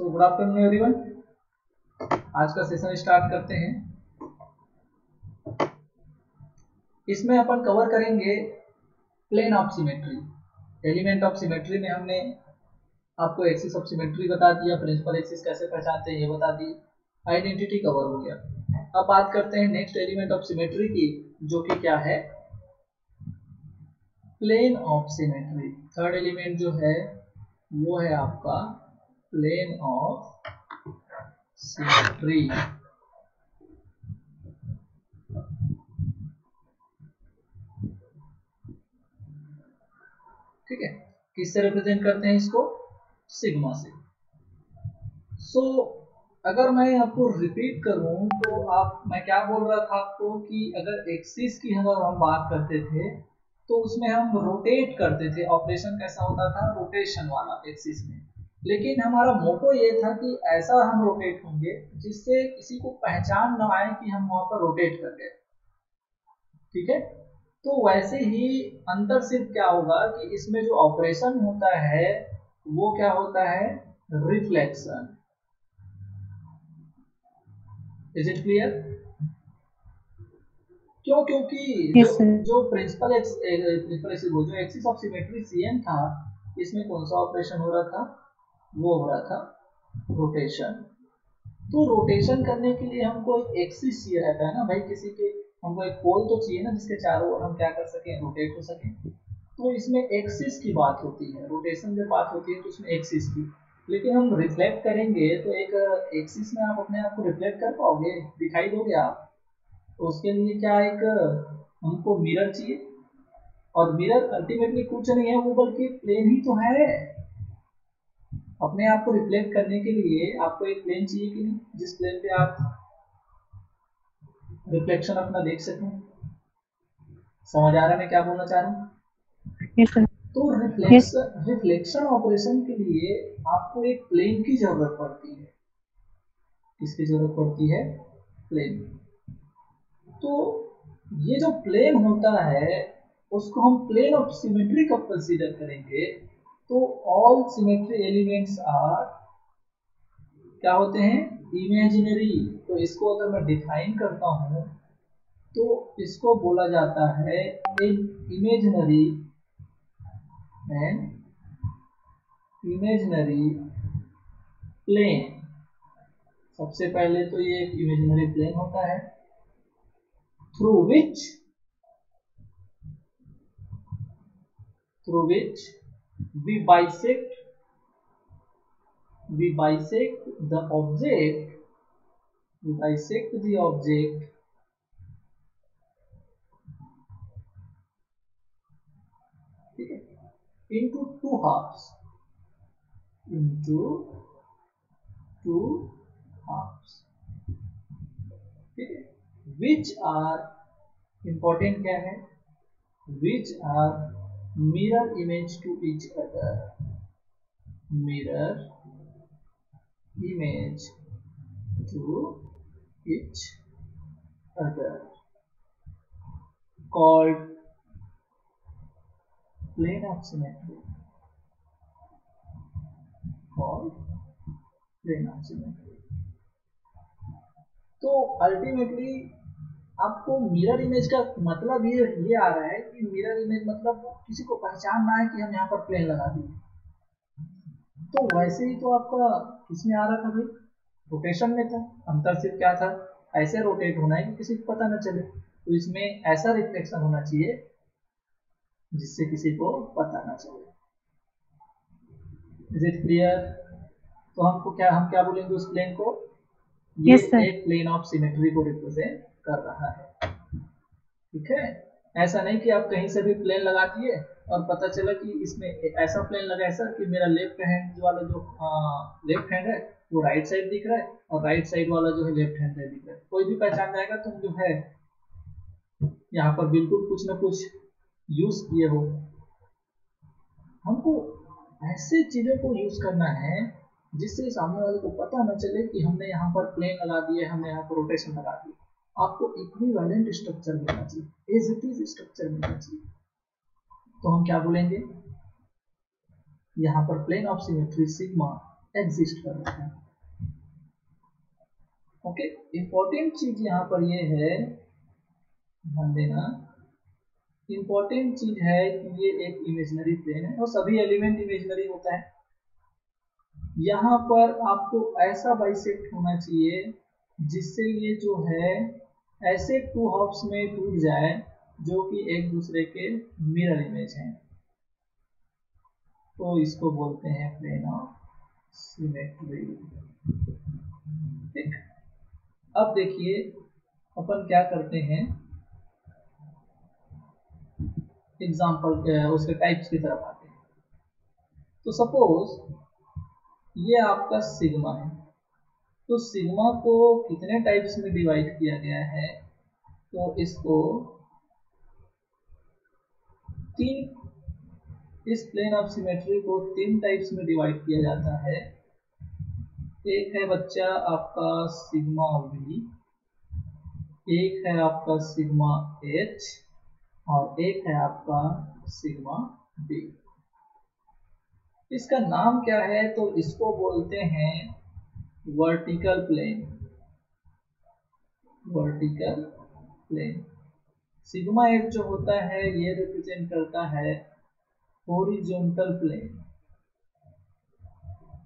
So good afternoon everyone. आज का session start करते हैं। इसमें अपन कवर करेंगे plane of symmetry. Element of symmetry में हमने आपको एक्सिस ऑफ सिमेट्री बता दिया, प्रिंसिपल एक्सिस कैसे पहचानते हैं ये बता दी, आइडेंटिटी कवर हो गया। अब बात करते हैं नेक्स्ट एलिमेंट ऑफ सिमेट्री की, जो कि क्या है, plane of symmetry. Third element जो है वो है आपका प्लेन ऑफ सिमेट्री। ठीक है, किससे रिप्रेजेंट करते हैं इसको? सिग्मा से। सो अगर मैं आपको रिपीट करूं तो मैं क्या बोल रहा था आपको कि अगर एक्सिस की हम बात करते थे तो उसमें हम रोटेट करते थे। ऑपरेशन कैसा होता था? रोटेशन वाला एक्सिस में। लेकिन हमारा मोटो ये था कि ऐसा हम रोटेट होंगे जिससे किसी को पहचान न आए कि हम वहां पर रोटेट कर गए। ठीक है, तो वैसे ही अंतर सिर्फ क्या होगा कि इसमें जो ऑपरेशन होता है वो क्या होता है? रिफ्लेक्शन। Is it clear? क्यों? क्योंकि जो प्रिंसिपल जो एक्सिस ऑफ सिमेट्री सीएम था, इसमें कौन सा ऑपरेशन हो रहा था? वो हो रहा था रोटेशन। तो रोटेशन करने के लिए हमको एक एक्सिस चाहिए रहता है ना भाई, किसी के हमको एक पोल तो चाहिए ना जिसके चारों ओर हम क्या कर सकें? रोटेट हो सके। तो इसमें एक्सिस की बात होती है, रोटेशन जब बात होती है तो इसमें एक्सिस की। लेकिन हम रिफ्लेक्ट करेंगे तो एक एक्सिस में आप अपने आप को रिफ्लेक्ट कर पाओगे? दिखाई दोगे आप? तो उसके लिए क्या, एक हमको मिरर चाहिए। और मिरर अल्टीमेटली कुछ नहीं है वो, बल्कि प्लेन ही तो है। अपने आप को रिफ्लेक्ट करने के लिए आपको एक प्लेन चाहिए कि नहीं, जिस प्लेन पे आप रिफ्लेक्शन अपना देख सकें। समझ आ रहा है मैं क्या बोलना चाह रहा हूँ? yes, तो रिफ्लेक्शन ऑपरेशन के लिए आपको एक प्लेन की जरूरत पड़ती है। किसकी जरूरत पड़ती है? प्लेन। तो ये जो प्लेन होता है उसको हम प्लेन ऑफ सिमेट्री कब कंसीडर करेंगे? तो ऑल सिमेट्री एलिमेंट्स आर क्या होते हैं? इमेजिनरी। तो इसको अगर मैं डिफाइन करता हूं तो इसको बोला जाता है इमेजिनरी एंड इमेजिनरी प्लेन। सबसे पहले तो ये एक इमेजिनरी प्लेन होता है through which we bisect the object into two halves, ठीक है, which are important क्या है? which are mirror image to each other, mirror image to each other, called plane of symmetry, called plane of symmetry। तो ultimately आपको mirror image का मतलब ये आ रहा है कि मिरर इमेज मतलब किसी को पहचान ना है कि हम यहाँ पर प्लेन लगा दिए। तो वैसे ही तो आपका किसमें आ रहा था भाई? रोटेशन में था। अंतर सिर्फ क्या था? ऐसे रोटेट होना है कि किसी को पता न चले। तो इसमें ऐसा रिफ्लेक्शन होना चाहिए जिससे किसी को पता ना चले। Is it clear? तो हम क्या बोलेंगे उस प्लेन को? ये yes, एक प्लेन ऑफ सिमेट्री को रिप्रेजेंट कर रहा है। ठीक है, ऐसा नहीं कि आप कहीं से भी प्लेन लगा दिए और पता चला कि इसमें ऐसा प्लेन लगा है सर कि मेरा लेफ्ट हैंड वाला जो लेफ्ट हैंड है वो राइट साइड दिख रहा है और राइट साइड वाला जो है लेफ्ट हैंड साइड दिख रहा है। कोई भी पहचान जाएगा तुम जो है यहाँ पर बिल्कुल कुछ ना कुछ यूज किए हो। हमको ऐसे चीजों को यूज करना है जिससे सामने वाले को पता न चले कि हमने यहाँ पर प्लेन लगा दिए, हमने यहाँ पर रोटेशन लगा दिया। आपको इक्विवेलेंट स्ट्रक्चर मिलना चाहिए, एज इट इज स्ट्रक्चर मिलना चाहिए। तो हम क्या बोलेंगे? यहाँ पर plane of symmetry sigma exist कर रखा है। ओके, इंपॉर्टेंट चीज यहाँ पर ये है, ध्यान देना, इंपॉर्टेंट चीज है कि ये एक इमेजिनरी प्लेन है और सभी एलिमेंट इमेजिनरी होता है। यहाँ पर आपको ऐसा बाइसेक्ट होना चाहिए जिससे ये जो है ऐसे टू हाफ्स में टूट जाए जो कि एक दूसरे के मिरर इमेज हैं, तो इसको बोलते हैं प्लेन ऑफ सिमेट्री। ठीक, अब देखिए अपन क्या करते हैं, एग्जाम्पल उसके टाइप्स की तरफ आते हैं। तो सपोज ये आपका सिग्मा है, तो सिग्मा को कितने टाइप्स में डिवाइड किया गया है, तो इसको तीन, इस प्लेन ऑफ सिमेट्री को तीन टाइप्स में डिवाइड किया जाता है। एक है बच्चा आपका सिग्मा वी, एक है आपका सिग्मा एच और एक है आपका सिग्मा बी। इसका नाम क्या है, तो इसको बोलते हैं vertical plane. Vertical plane. Sigma h जो होता है ये रिप्रेजेंट करता है हॉरिजॉन्टल प्लेन।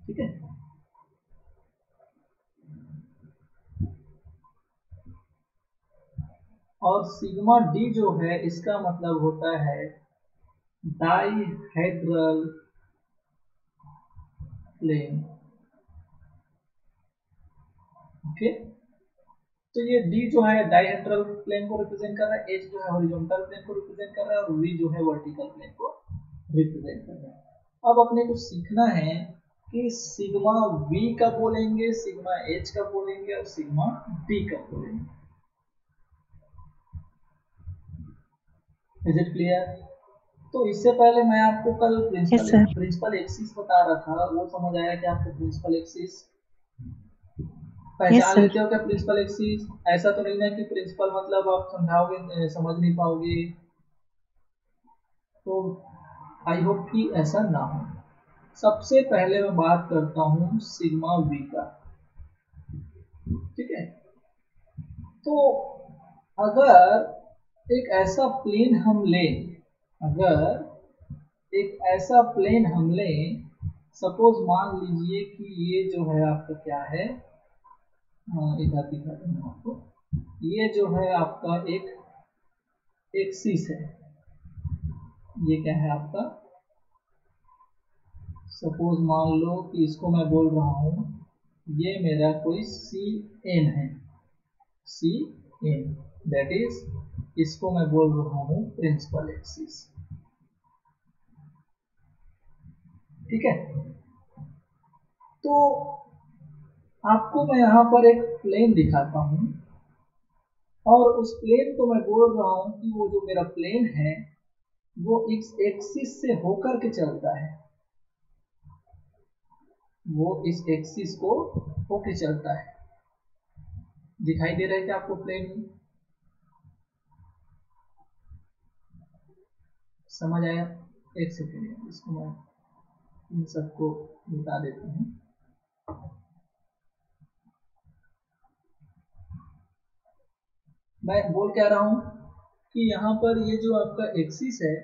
ठीक है, और सिग्मा डी जो है इसका मतलब होता है डाइहेड्रल प्लेन। ओके, तो ये डी जो है डाइहेड्रल प्लेन को रिप्रेजेंट कर रहा है, एच जो है हॉरिजॉन्टल प्लेन को रिप्रेजेंट कर रहा है और वी जो है वर्टिकल प्लेन को रिप्रेजेंट कर रहा है। अब अपने को सीखना है कि सिग्मा वी कब बोलेंगे, सिग्मा एच कब बोलेंगे और सिग्मा डी कब बोलेंगे। Is it clear? तो इससे पहले मैं आपको कल प्रिंसिपल एक्सिस बता रहा था, वो समझ आया कि आपको प्रिंसिपल एक्सिस पहचान लेते हो क्या? प्रिंसिपल एक्सिस, ऐसा तो नहीं ना कि प्रिंसिपल मतलब आप समझाओगे समझ नहीं पाओगे, तो आई होप कि ऐसा ना हो। सबसे पहले मैं बात करता हूँ सिग्मा वी का। ठीक है, तो अगर एक ऐसा प्लेन हम लें, अगर एक ऐसा प्लेन हम लें, सपोज मान लीजिए कि ये जो है आपका क्या है, इधर दिखाता हूँ आपको, ये जो है आपका एक एक्सिस है, ये क्या है आपका, सपोज मान लो कि इसको मैं बोल रहा हूँ ये मेरा कोई सी एन है, सी एन, दैट इज इसको मैं बोल रहा हूँ प्रिंसिपल एक्सिस। ठीक है, तो आपको मैं यहाँ पर एक प्लेन दिखाता हूँ और उस प्लेन को मैं बोल रहा हूँ कि वो जो मेरा प्लेन है वो इस एक्सिस से होकर के चलता है, वो इस एक्सिस को होके चलता है। दिखाई दे रहा है क्या आपको प्लेन? समझ आया? एक सेकेंड, इसको मैं इन सबको मिटा देता हूँ। मैं बोल क्या रहा हूँ कि यहाँ पर ये जो आपका एक्सिस है,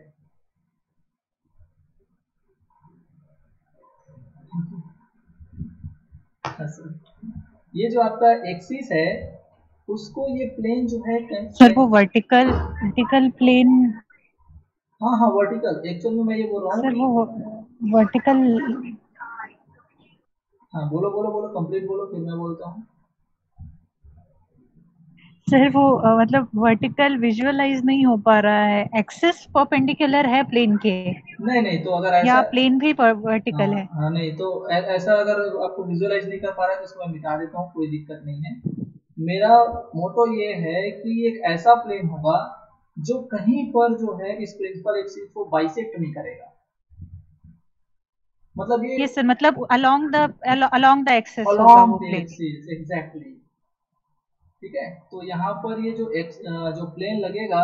ये जो आपका एक्सिस है उसको ये प्लेन जो है सर वो वर्टिकल प्लेन, हाँ हाँ वर्टिकल, एक्चुअल में मैं ये बोल रहा हूँ सर कि वो वर्टिकल, हाँ बोलो बोलो बोलो, कंप्लीट बोलो फिर मैं बोलता हूँ। सर वो मतलब वर्टिकल विजुअलाइज नहीं हो पा रहा है, एक्सिस परपेंडिकुलर है प्लेन के, नहीं नहीं, तो अगर ऐसा, या प्लेन भी वर्टिकल है? हाँ नहीं, तो ऐसा अगर आपको विजुअलाइज नहीं कर पा रहा है तो इसको मैं मिटा देता हूँ, कोई दिक्कत नहीं है। मेरा मोटो ये है कि एक ऐसा प्लेन होगा जो कहीं पर जो है इस प्रिंसिपल एक्सिस को बाइसेक्ट नहीं करेगा, मतलब ये यस सर, मतलब अलोंग द एक्सिस होगा अलोंग वो द प्लेन। Axis, exactly. ठीक है, तो यहाँ पर ये जो प्लेन लगेगा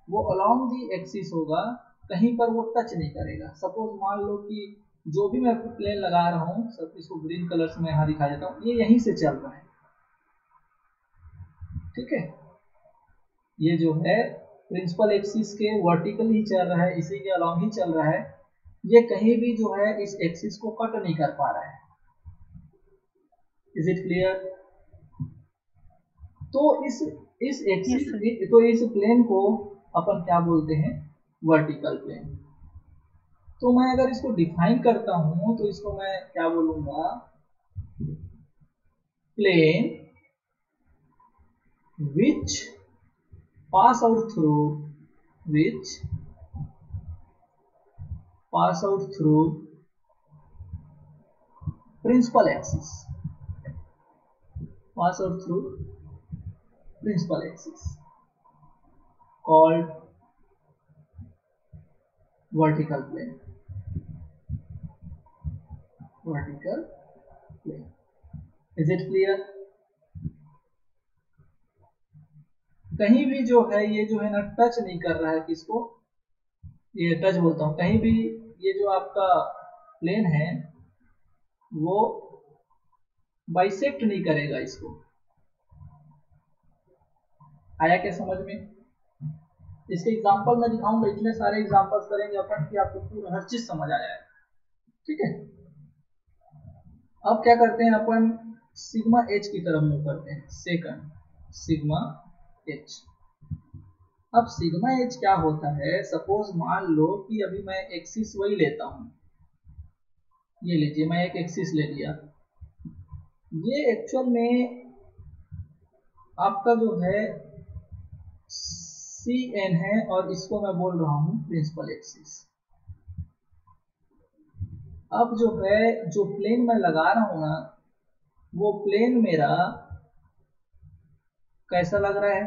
वो अलोंग द एक्सिस होगा, कहीं पर वो टच नहीं करेगा। सपोज मान लो कि जो भी मैं प्लेन लगा रहा हूँ सब इसको ग्रीन कलर से मैं यहाँ दिखा देता हूँ, ये यहीं से चल रहा है, ठीक है। ये जो है प्रिंसिपल एक्सिस के वर्टिकल ही चल रहा है, इसी के अलॉन्ग ही चल रहा है, ये कहीं भी जो है इस एक्सिस को कट नहीं कर पा रहा है। Is it clear? तो इस एक्सिस तो इस प्लेन को अपन क्या बोलते हैं, वर्टिकल प्लेन। तो मैं अगर इसको डिफाइन करता हूं तो इसको मैं क्या बोलूंगा, plane which pass out through principal axis, called vertical plane. Is it clear? कहीं भी जो है ये जो है ना टच नहीं कर रहा है किसको, ये टच बोलता हूँ, कहीं भी ये जो आपका प्लेन है वो बाइसेक्ट नहीं करेगा इसको। आया क्या समझ में? इसके एग्जांपल मैं दिखाऊंगा, इतने सारे एग्जांपल्स करेंगे अपन कि आपको पूरा हर चीज समझ आ जाएगा, ठीक है। अब क्या करते हैं अपन, सिग्मा एच की तरफ मूव करते हैं। Second sigma H. अब सिग्मा एच क्या होता है, सपोज मान लो कि अभी मैं एक्सिस वही लेता हूं, ये लीजिए मैं एक एक्सिस ले लिया, ये एक्चुअल में आपका जो है सी एन है और इसको मैं बोल रहा हूं प्रिंसिपल एक्सिस। अब जो है जो प्लेन मैं लगा रहा हूं ना, वो प्लेन मेरा कैसा लग रहा है,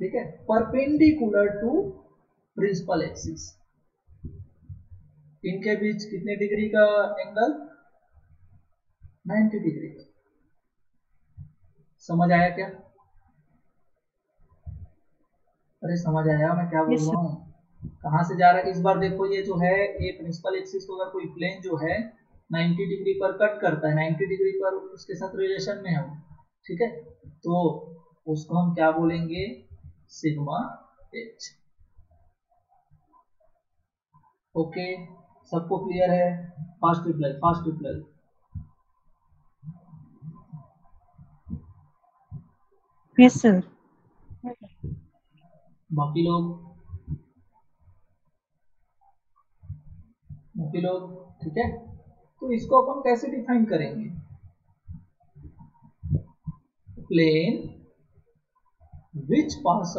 ठीक है, परपेंडिकुलर टू प्रिंसिपल एक्सिस। इनके बीच कितने डिग्री का एंगल, 90 डिग्री का। समझ आया क्या? अरे समझ आया मैं क्या बोल रहा हूँ, कहाँ से जा रहा है इस बार देखो। ये जो है ये प्रिंसिपल एक्सिस को अगर कोई प्लेन जो है 90 डिग्री पर कट करता है, 90 डिग्री पर उसके साथ रिलेशन में है वो, ठीक है, तो उसको हम क्या बोलेंगे, सिग्मा एच। ओके, सबको क्लियर है? Fast reply. Yes sir. बाकी लोग ठीक है। तो इसको अपन कैसे डिफाइन करेंगे, plane which pass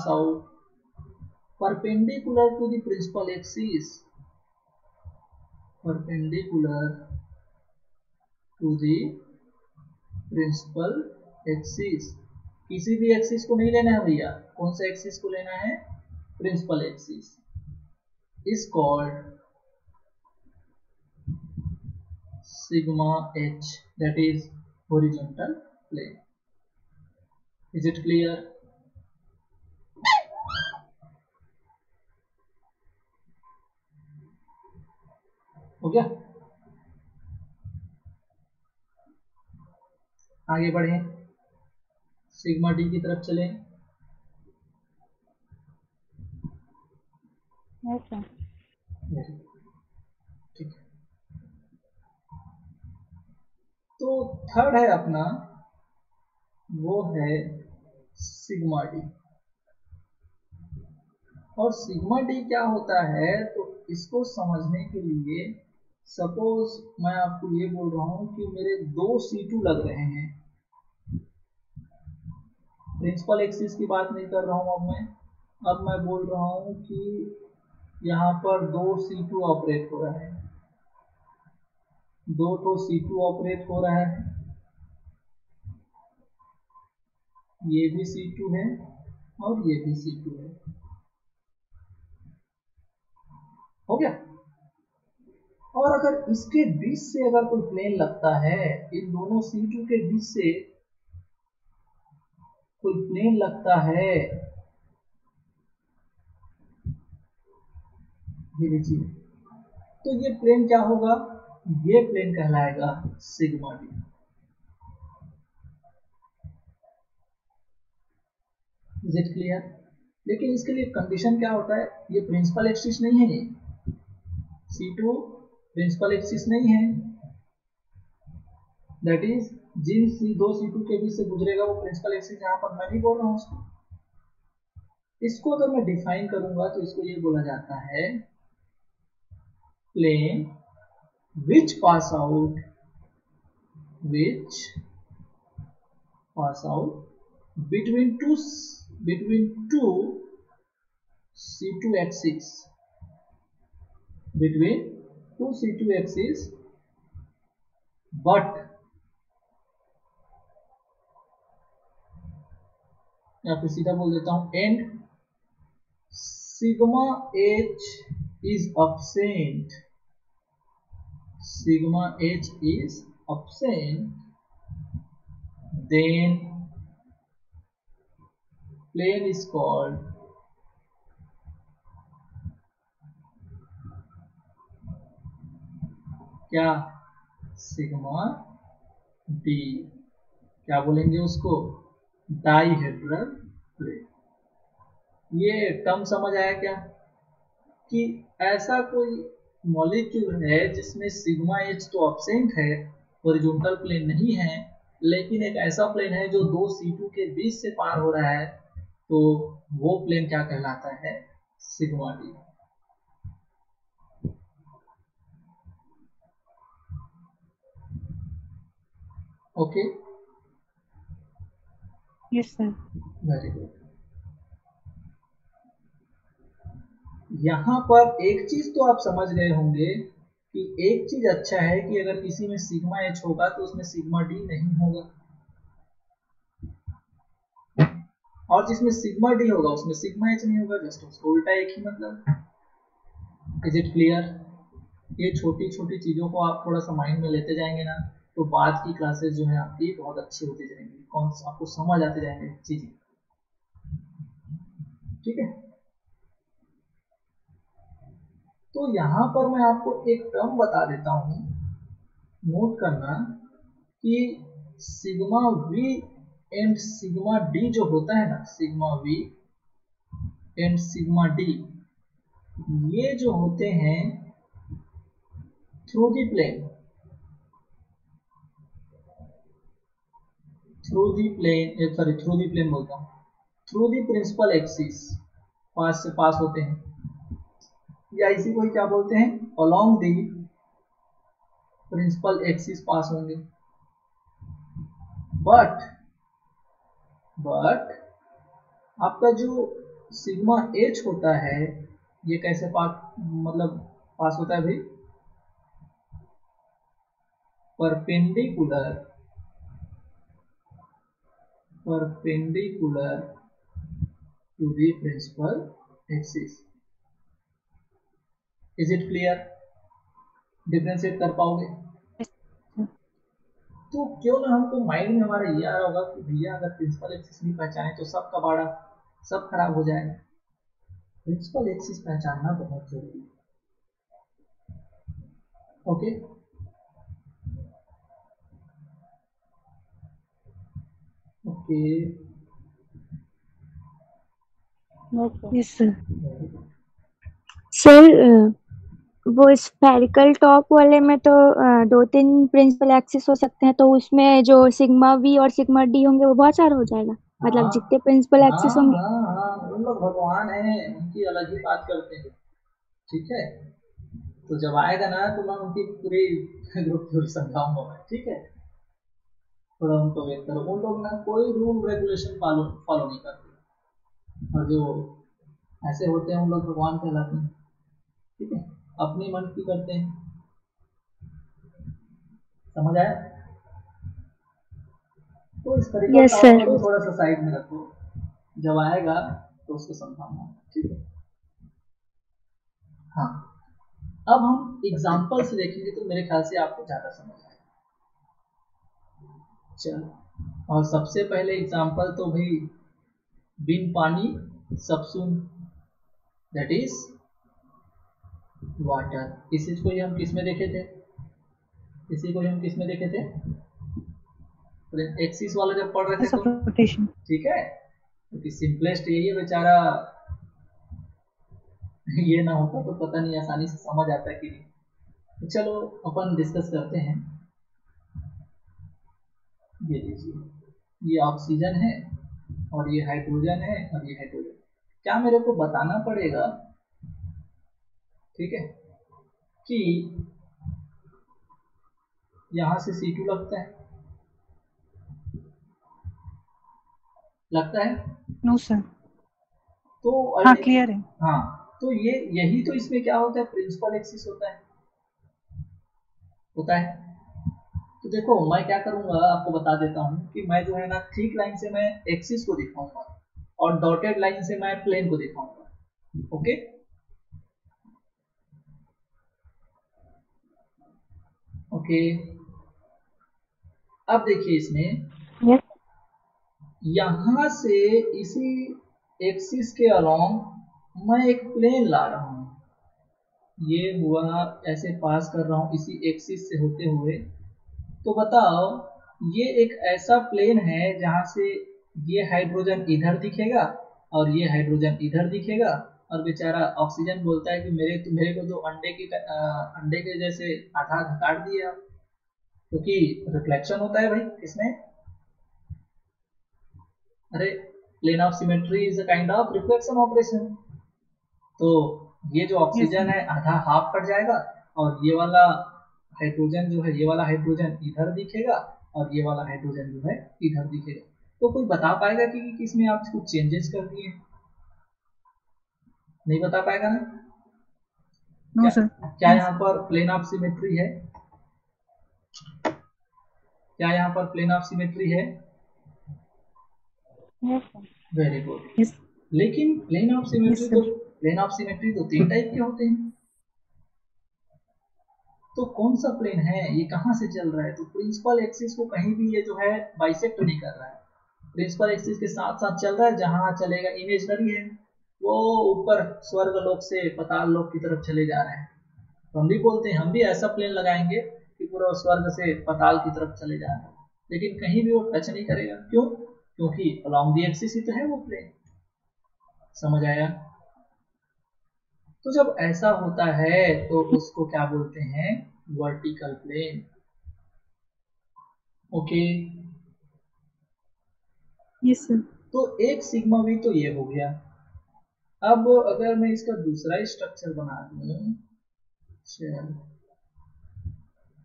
out perpendicular to the principal axis, किसी भी एक्सिस को नहीं लेना है भैया, कौन सा एक्सिस को लेना है, principal axis, is called sigma h, that is horizontal plane. Is it clear? हो गया? आगे बढ़े, सिग्मा डी की तरफ चले। ठीक है, तो थर्ड है अपना, वो है सिग्मा डी। और सिग्मा डी क्या होता है, तो इसको समझने के लिए सपोज मैं आपको ये बोल रहा हूं कि मेरे दो C2 लग रहे हैं, प्रिंसिपल एक्सिस की बात नहीं कर रहा हूं अब मैं बोल रहा हूं कि यहाँ पर दो C2 ऑपरेट हो रहा है, दो तो C2 ऑपरेट हो रहा है, ये भी C2 है और ये भी C2 है। हो गया? और अगर इसके बीच से अगर कोई प्लेन लगता है, इन दोनों C2 के बीच से कोई प्लेन लगता है, ये लीजिए, तो ये प्लेन क्या होगा, ये प्लेन कहलाएगा sigma D. Is it clear? लेकिन इसके लिए कंडीशन क्या होता है, ये प्रिंसिपल एक्सिस नहीं है, ये C2 प्रिंसिपल एक्सिस नहीं है, दैट इज जिन दो C2 के बीच से गुजरेगा वो प्रिंसिपल एक्सिस, यहाँ पर मैं नहीं बोल रहा हूँ उसको। इसको अगर मैं डिफाइन करूंगा तो इसको ये बोला जाता है plane which pass out between two C2 axes, between two C2 axes, but या फिर सीधा बोल देता हूं and sigma h is absent, sigma h is absent, then plane is called क्या, सिग्मा डी। क्या बोलेंगे उसको, डाइहेड्रल प्लेन। ये टर्म समझ आया क्या, कि ऐसा कोई मॉलिक्यूल है जिसमें सिग्मा एच तो एब्सेंट है, हॉरिजॉन्टल प्लेन नहीं है, लेकिन एक ऐसा प्लेन है जो दो C2 के बीच से पार हो रहा है, तो वो प्लेन क्या कहलाता है, sigma D. Okay, yes sir. Very good. यहाँ पर एक चीज तो आप समझ गए होंगे कि एक चीज अच्छा है कि अगर किसी में सिग्मा एच होगा तो उसमें सिग्मा डी नहीं होगा, और जिसमें सिग्मा डी होगा उसमें सिग्मा एच नहीं होगा, जस्ट उसको उल्टा एक ही मतलब। Is it clear? ये छोटी छोटी चीजों को आप थोड़ा सा माइंड में लेते जाएंगे ना, तो बाद की क्लासेस जो है आपकी बहुत अच्छी होती जाएंगी, कौन आपको समझ आते जाएंगे चीजें, ठीक है। तो यहाँ पर मैं आपको एक टर्म बता देता हूँ, नोट करना, कि sigma v and sigma d जो होता है ना, sigma v and sigma d, ये जो होते हैं through the plane, through the plane बोलता हूँ, थ्रू दी प्रिंसिपल एक्सिस पास से पास होते हैं, या इसी को ही क्या बोलते हैं, अलोंग दी प्रिंसिपल एक्सिस पास होंगे। बट आपका जो सिग्मा एच होता है, ये कैसे मतलब पास होता है भाई, perpendicular to the principal axis. Is it clear? Differentiate कर पाओगे? तो क्यों ना हमको माइंड में हमारा ये आ रहा होगा कि भैया अगर प्रिंसिपल एक्सिस नहीं पहचाने तो सब कबाड़ा, सब खराब हो जाएगा। प्रिंसिपल एक्सिस पहचानना बहुत जरूरी है। Okay, okay, yes sir. Sir वो स्फेरिकल टॉप वाले में तो दो तीन प्रिंसिपल एक्सिस हो सकते हैं, तो उसमें जो सिग्मा वी और सिग्मा डी होंगे वो बहुत सारा हो जाएगा, मतलब हाँ जितने प्रिंसिपल हाँ एक्सिस होंगे। हाँ हाँ, उन लोग भगवान हैं, उनकी अलग ही बात करते हैं, ठीक है। तो जब आएगा ना तो मैं उनकी पूरी ग्रुप थ्योरी समझाऊंगा मैं, ठीक है। थोड़ा उनको वेट करो, उन लोग ना कोई रूल रेगुलेशन फॉलो फॉलो नहीं करते, और जो ऐसे होते हैं उन लोग भगवान कहलाते हैं, ठीक है, अपने मन की करते हैं। समझ आया? तो इस तरीका यस टॉप सर। को भी थोड़ा सा साइड में रखो, जब आएगा तो उसको समझाऊंगा, ठीक है। हाँ, अब हम एग्जाम्पल से देखेंगे तो मेरे ख्याल से आपको ज्यादा समझ आएगा। चलो, और सबसे पहले एग्जाम्पल तो भाई बिन पानी सबसुन, दैट इज वाटर। इसी को ही हम किस में देखे थे, इसी को ही हम किस में देखे थे, एक्सिस वाला जब पढ़ रहे थे तो, रोटेशन। ठीक है, क्योंकि सिंपलेस्ट यही है बेचारा, ये ना होता तो पता नहीं आसानी से समझ आता कि नहीं। तो चलो अपन डिस्कस करते हैं। ये लीजिए, ये ऑक्सीजन है और ये हाइड्रोजन है और ये हाइड्रोजन। क्या मेरे को बताना पड़ेगा, ठीक है, कि यहां से C2 लगता है, लगता है? No sir. तो हाँ क्लियर है। हाँ, तो ये यही तो इसमें क्या होता है, प्रिंसिपल एक्सिस होता है, होता है। तो देखो मैं क्या करूंगा आपको बता देता हूँ कि मैं जो है ना ठीक लाइन से मैं एक्सिस को दिखाऊंगा और डॉटेड लाइन से मैं प्लेन को दिखाऊंगा। Okay, okay. अब देखिए इसमें यस यहां से इसी एक्सिस के अलोंग मैं एक प्लेन ला रहा हूं, ये हुआ ऐसे पास कर रहा हूं इसी एक्सिस से होते हुए। तो बताओ, ये एक ऐसा प्लेन है जहां से ये हाइड्रोजन इधर दिखेगा और ये हाइड्रोजन इधर दिखेगा, और बेचारा ऑक्सीजन बोलता है कि मेरे को तो अंडे के जैसे आधा आधा काट दिया, क्योंकि रिफ्लेक्शन होता है भाई इसमें। अरे, plane of symmetry is a kind of reflection operation. तो ये जो यस ऑक्सीजन सर। है आधा हाफ कट जाएगा, और ये वाला हाइड्रोजन जो है, ये वाला हाइड्रोजन इधर दिखेगा और ये वाला हाइड्रोजन जो है इधर दिखेगा। तो कोई बता पाएगा कि किसमें आप कुछ चेंजेस कर दिए? नहीं बता पाएगा ना? नो क्या सर। क्या यहाँ पर प्लेन ऑफ सिमेट्री है? क्या यहाँ पर प्लेन ऑफ सिमेट्री है? Yes very good. यस लेकिन yes sir. Plane of symmetry तो 3 टाइप के होते हैं। तो कौन सा प्लेन है, ये कहाँ से चल रहा है? तो प्रिंसिपल एक्सिस को कहीं भी ये जो है बाइसेक्ट नहीं कर रहा है, प्रिंसिपल एक्सिस के साथ साथ चल रहा है। जहां चलेगा इमेजनरी है, वो ऊपर स्वर्ग लोक से पताल लोक की तरफ चले जा रहे हैं। तो हम भी बोलते हैं, हम भी ऐसा प्लेन लगाएंगे कि पूरा स्वर्ग से पताल की तरफ चले जा रहे हैं, लेकिन कहीं भी वो टच नहीं करेगा। क्यों? क्योंकि अलोंग दी एक्सिस ही तो है वो प्लेन। समझ आया? तो जब ऐसा होता है तो उसको क्या बोलते हैं, vertical plane. Okay, yes sir. तो एक सिग्मा भी तो ये हो गया। अब अगर मैं इसका दूसरा स्ट्रक्चर बना दूं, चल,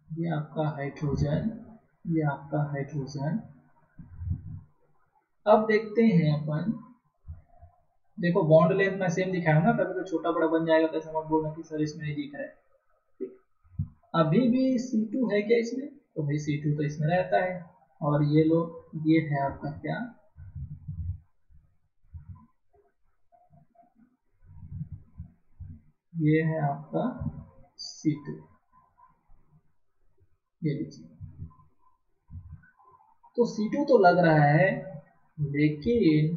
ये आपका हाइड्रोजन, ये आपका हाइड्रोजन। अब देखते हैं अपन, देखो बॉन्ड लेंथ मैं सेम दिखाया हूं ना, कभी तो छोटा बड़ा बन जाएगा तो ऐसा मत बोलना कि सर इसमें नहीं दिख रहा है। ठीक, अभी भी C2 है क्या इसमें? तो भाई C2 तो इसमें रहता है। और ये लो, ये है आपका क्या, ये है आपका C2, ये लीजिए। तो C2 तो लग रहा है, लेकिन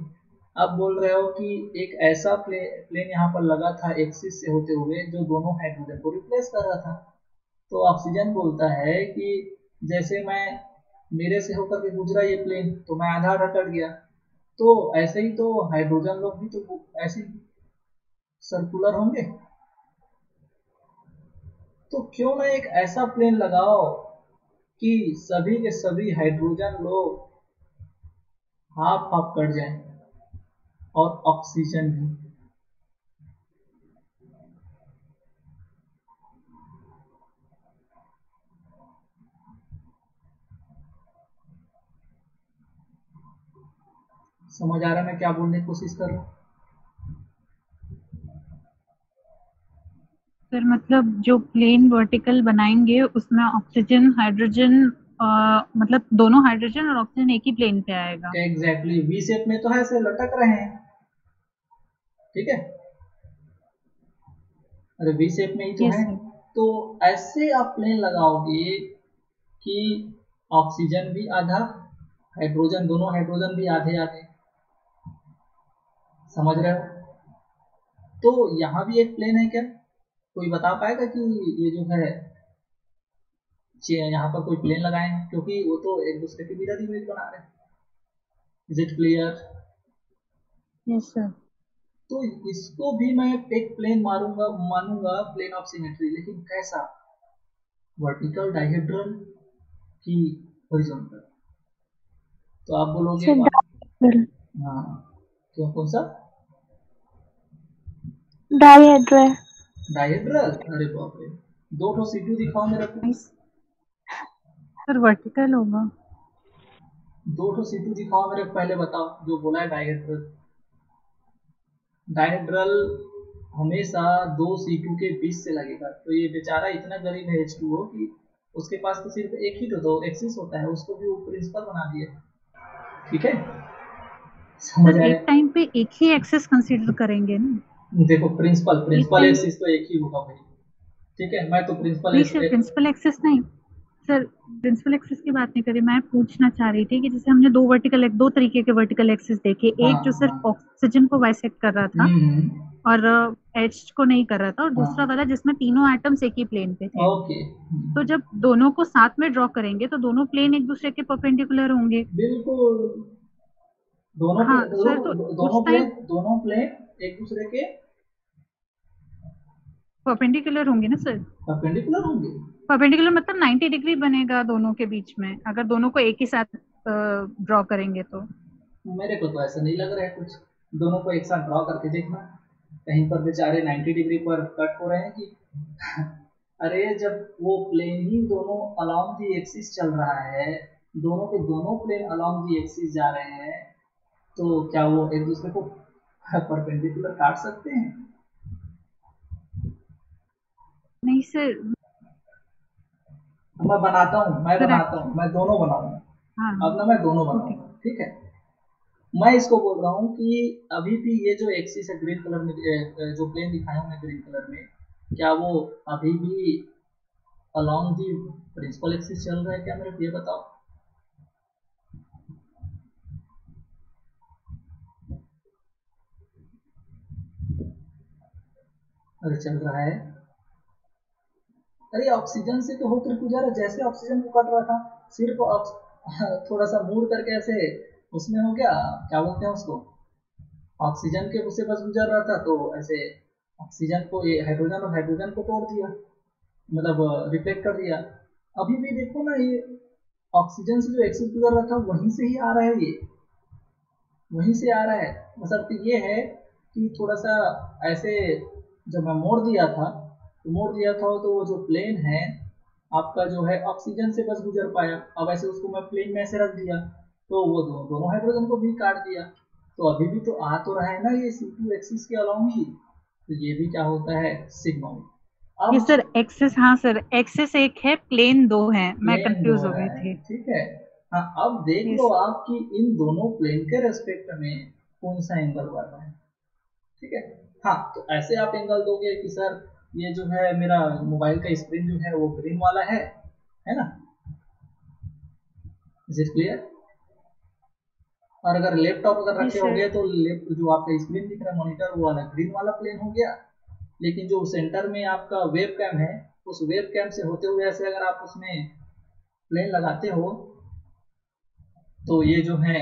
अब बोल रहे हो कि एक ऐसा प्लेन यहाँ पर लगा था एक्सिस से होते हुए जो दोनों हाइड्रोजन को रिप्लेस कर रहा था। तो ऑक्सीजन बोलता है कि जैसे मैं, मेरे से होकर के गुजरा ये प्लेन, तो मैं आधा आधा कट गया, तो ऐसे ही तो हाइड्रोजन लोग भी तो ऐसे सर्कुलर होंगे। तो क्यों ना एक ऐसा प्लेन लगाओ कि सभी के सभी हाइड्रोजन लोग हाफ हाफ कट जाए, और ऑक्सीजन भी। समझ आ रहा है मैं क्या बोलने की कोशिश कर रहा हूँ? सर मतलब जो प्लेन वर्टिकल बनाएंगे उसमें ऑक्सीजन हाइड्रोजन मतलब दोनों हाइड्रोजन और ऑक्सीजन एक ही प्लेन पे आएगा। एग्जैक्टली, वी शेप में तो है, ऐसे लटक रहे हैं, ठीक है, अरे वी शेप में ही तो यस है। सर। तो ऐसे आप प्लेन लगाओगे कि ऑक्सीजन भी आधा हाइड्रोजन, दोनों हाइड्रोजन भी आधे आधे, समझ रहे हो? तो यहाँ भी एक प्लेन है क्या? कोई बता पाएगा कि ये जो है यहाँ पर कोई प्लेन लगाए हैं? क्योंकि वो तो एक दूसरे के मिरर इमेज बना रहे हैं। Is it clear? Yes sir. तो इसको भी मैं एक प्लेन मानूंगा प्लेन ऑफ सिमेट्री, लेकिन कैसा? वर्टिकल, डायहेड्रल की हॉरिजॉन्टल? तो आप बोलोगे हाँ, क्यों, कौन सा? डायहेड्रल। डायहेड्रल? अरे बाप रे, दो ठो C2 दिखाओ मेरे को। सर वर्टिकल होगा। दो ठो C2 दिखाओ मेरे को, पहले बताओ जो बोला है डायहेड्रल। डायहेड्रल हमेशा दो C2 के बीच से लगेगा, तो ये बेचारा इतना गरीब है H2O कि उसके पास तो सिर्फ एक ही तो एक्सिस होता है, उसको भी वो प्रिंसिपल बना दिए। ठीक है, समझ सर आया? एक टाइम पे एक ही एक्सेस कंसीडर करेंगे ना। देखो प्रिंसिपल एक्सिस तो एक ही होगा भाई। ठीक है, मैं तो प्रिंसिपल नहीं सर, प्रिंसिपल एक्सेस नहीं सर, प्रिंसिपल एक्सेस की बात नहीं करी, मैं पूछना चाह रही थी कि जैसे हमने दो तरीके के वर्टिकल एक्सेस देखे, एक जो सिर्फ ऑक्सीजन को बाइसेक्ट कर रहा था और H को नहीं कर रहा था, और दूसरा वाला जिसमें तीनों एटम्स एक ही प्लेन पे थे। ओके, तो जब दोनों को साथ में ड्रॉ करेंगे तो दोनों प्लेन एक दूसरे के परपेंडिकुलर होंगे। बिल्कुल, हाँ सर, तो दोनों प्लेन एक दूसरे के परपेंडिकुलर होंगे ना सर। परपेंडिकुलर होंगे। परपेंडिकुलर मतलब 90 डिग्री बनेगा दोनों के बीच में, अगर दोनों को एक ही साथ ड्रॉ करेंगे तो। मेरे को तो ऐसा नहीं लग रहा है कुछ। दोनों को एक साथ ड्रॉ करके देखना, कहीं पर बेचारे 90 डिग्री पर कट हो रहे हैं कि अरे जब वो प्लेन ही दोनों अलोंग दी एक्सिस चल रहा है, दोनों के दोनों प्लेन अलोंग दी एक्सिस जा रहे हैं, तो क्या वो एक दूसरे को परपेंडिकुलर काट सकते हैं? नहीं सर, मैं बनाता हूँ, मैं दोनों बनाऊंगा। हाँ, अब ना मैं दोनों बनाऊंगा, ठीक है। मैं इसको बोल रहा हूँ कि अभी भी ये जो एक्सिस है ग्रीन कलर में, जो प्लेन दिखाया हूँ मैं ग्रीन कलर में, क्या वो अभी भी अलोंग दी प्रिंसिपल एक्सिस चल रहा है क्या? मेरे को ये बताओ। अरे चल रहा है। अरे ऑक्सीजन से तो होकर गुजरा, जैसे ऑक्सीजन को कट रहा था, सिर्फ थोड़ा सा मूव करके ऐसे उसमें हो गया, क्या बोलते हैं उसको, ऑक्सीजन के उससे बस गुजर रहा था, तो ऐसे ऑक्सीजन को, ये हाइड्रोजन और हाइड्रोजन को तोड़ दिया, मतलब रिफ्लेक्ट कर दिया। अभी भी देखो ना, ये ऑक्सीजन से जो एक्सिस गुजर रहा था वहीं से ही आ रहा है, ये वहीं से आ रहा है। मतलब ये है कि थोड़ा सा ऐसे जब मैं मोड़ दिया था तो वो जो प्लेन है आपका जो है ऑक्सीजन से बस गुजर पाया। अब ऐसे उसको मैं प्लेन में ऐसे रख दिया तो वो दोनों हाइड्रोजन को भी काट दिया, तो अभी भी तो आ तो रहा है ना ये C2 एक्सिस के अलोंग ही, तो ये भी क्या होता है सिग्मा। ये अब सर एक्सेस, हाँ सर एक्सेस एक है, प्लेन दो है, मैं प्लेन दो कंफ्यूज हो गई है, थी। ठीक है। हाँ, अब देख लो आप कि इन दोनों प्लेन के रेस्पेक्ट में कौन सा एंगल बन रहा है, ठीक है। हाँ, तो ऐसे आप एंगल दोगे कि सर ये जो है मेरा मोबाइल का स्क्रीन जो है वो ग्रीन वाला है ना? Is it clear? और अगर लैपटॉप अगर रखे होंगे तो जो आपका स्क्रीन दिख रहा है मॉनिटर, वो वाला ग्रीन वाला प्लेन हो गया, लेकिन जो सेंटर में आपका वेब कैम है, उस वेब कैम से होते हुए ऐसे अगर आप उसमें प्लेन लगाते हो तो ये जो है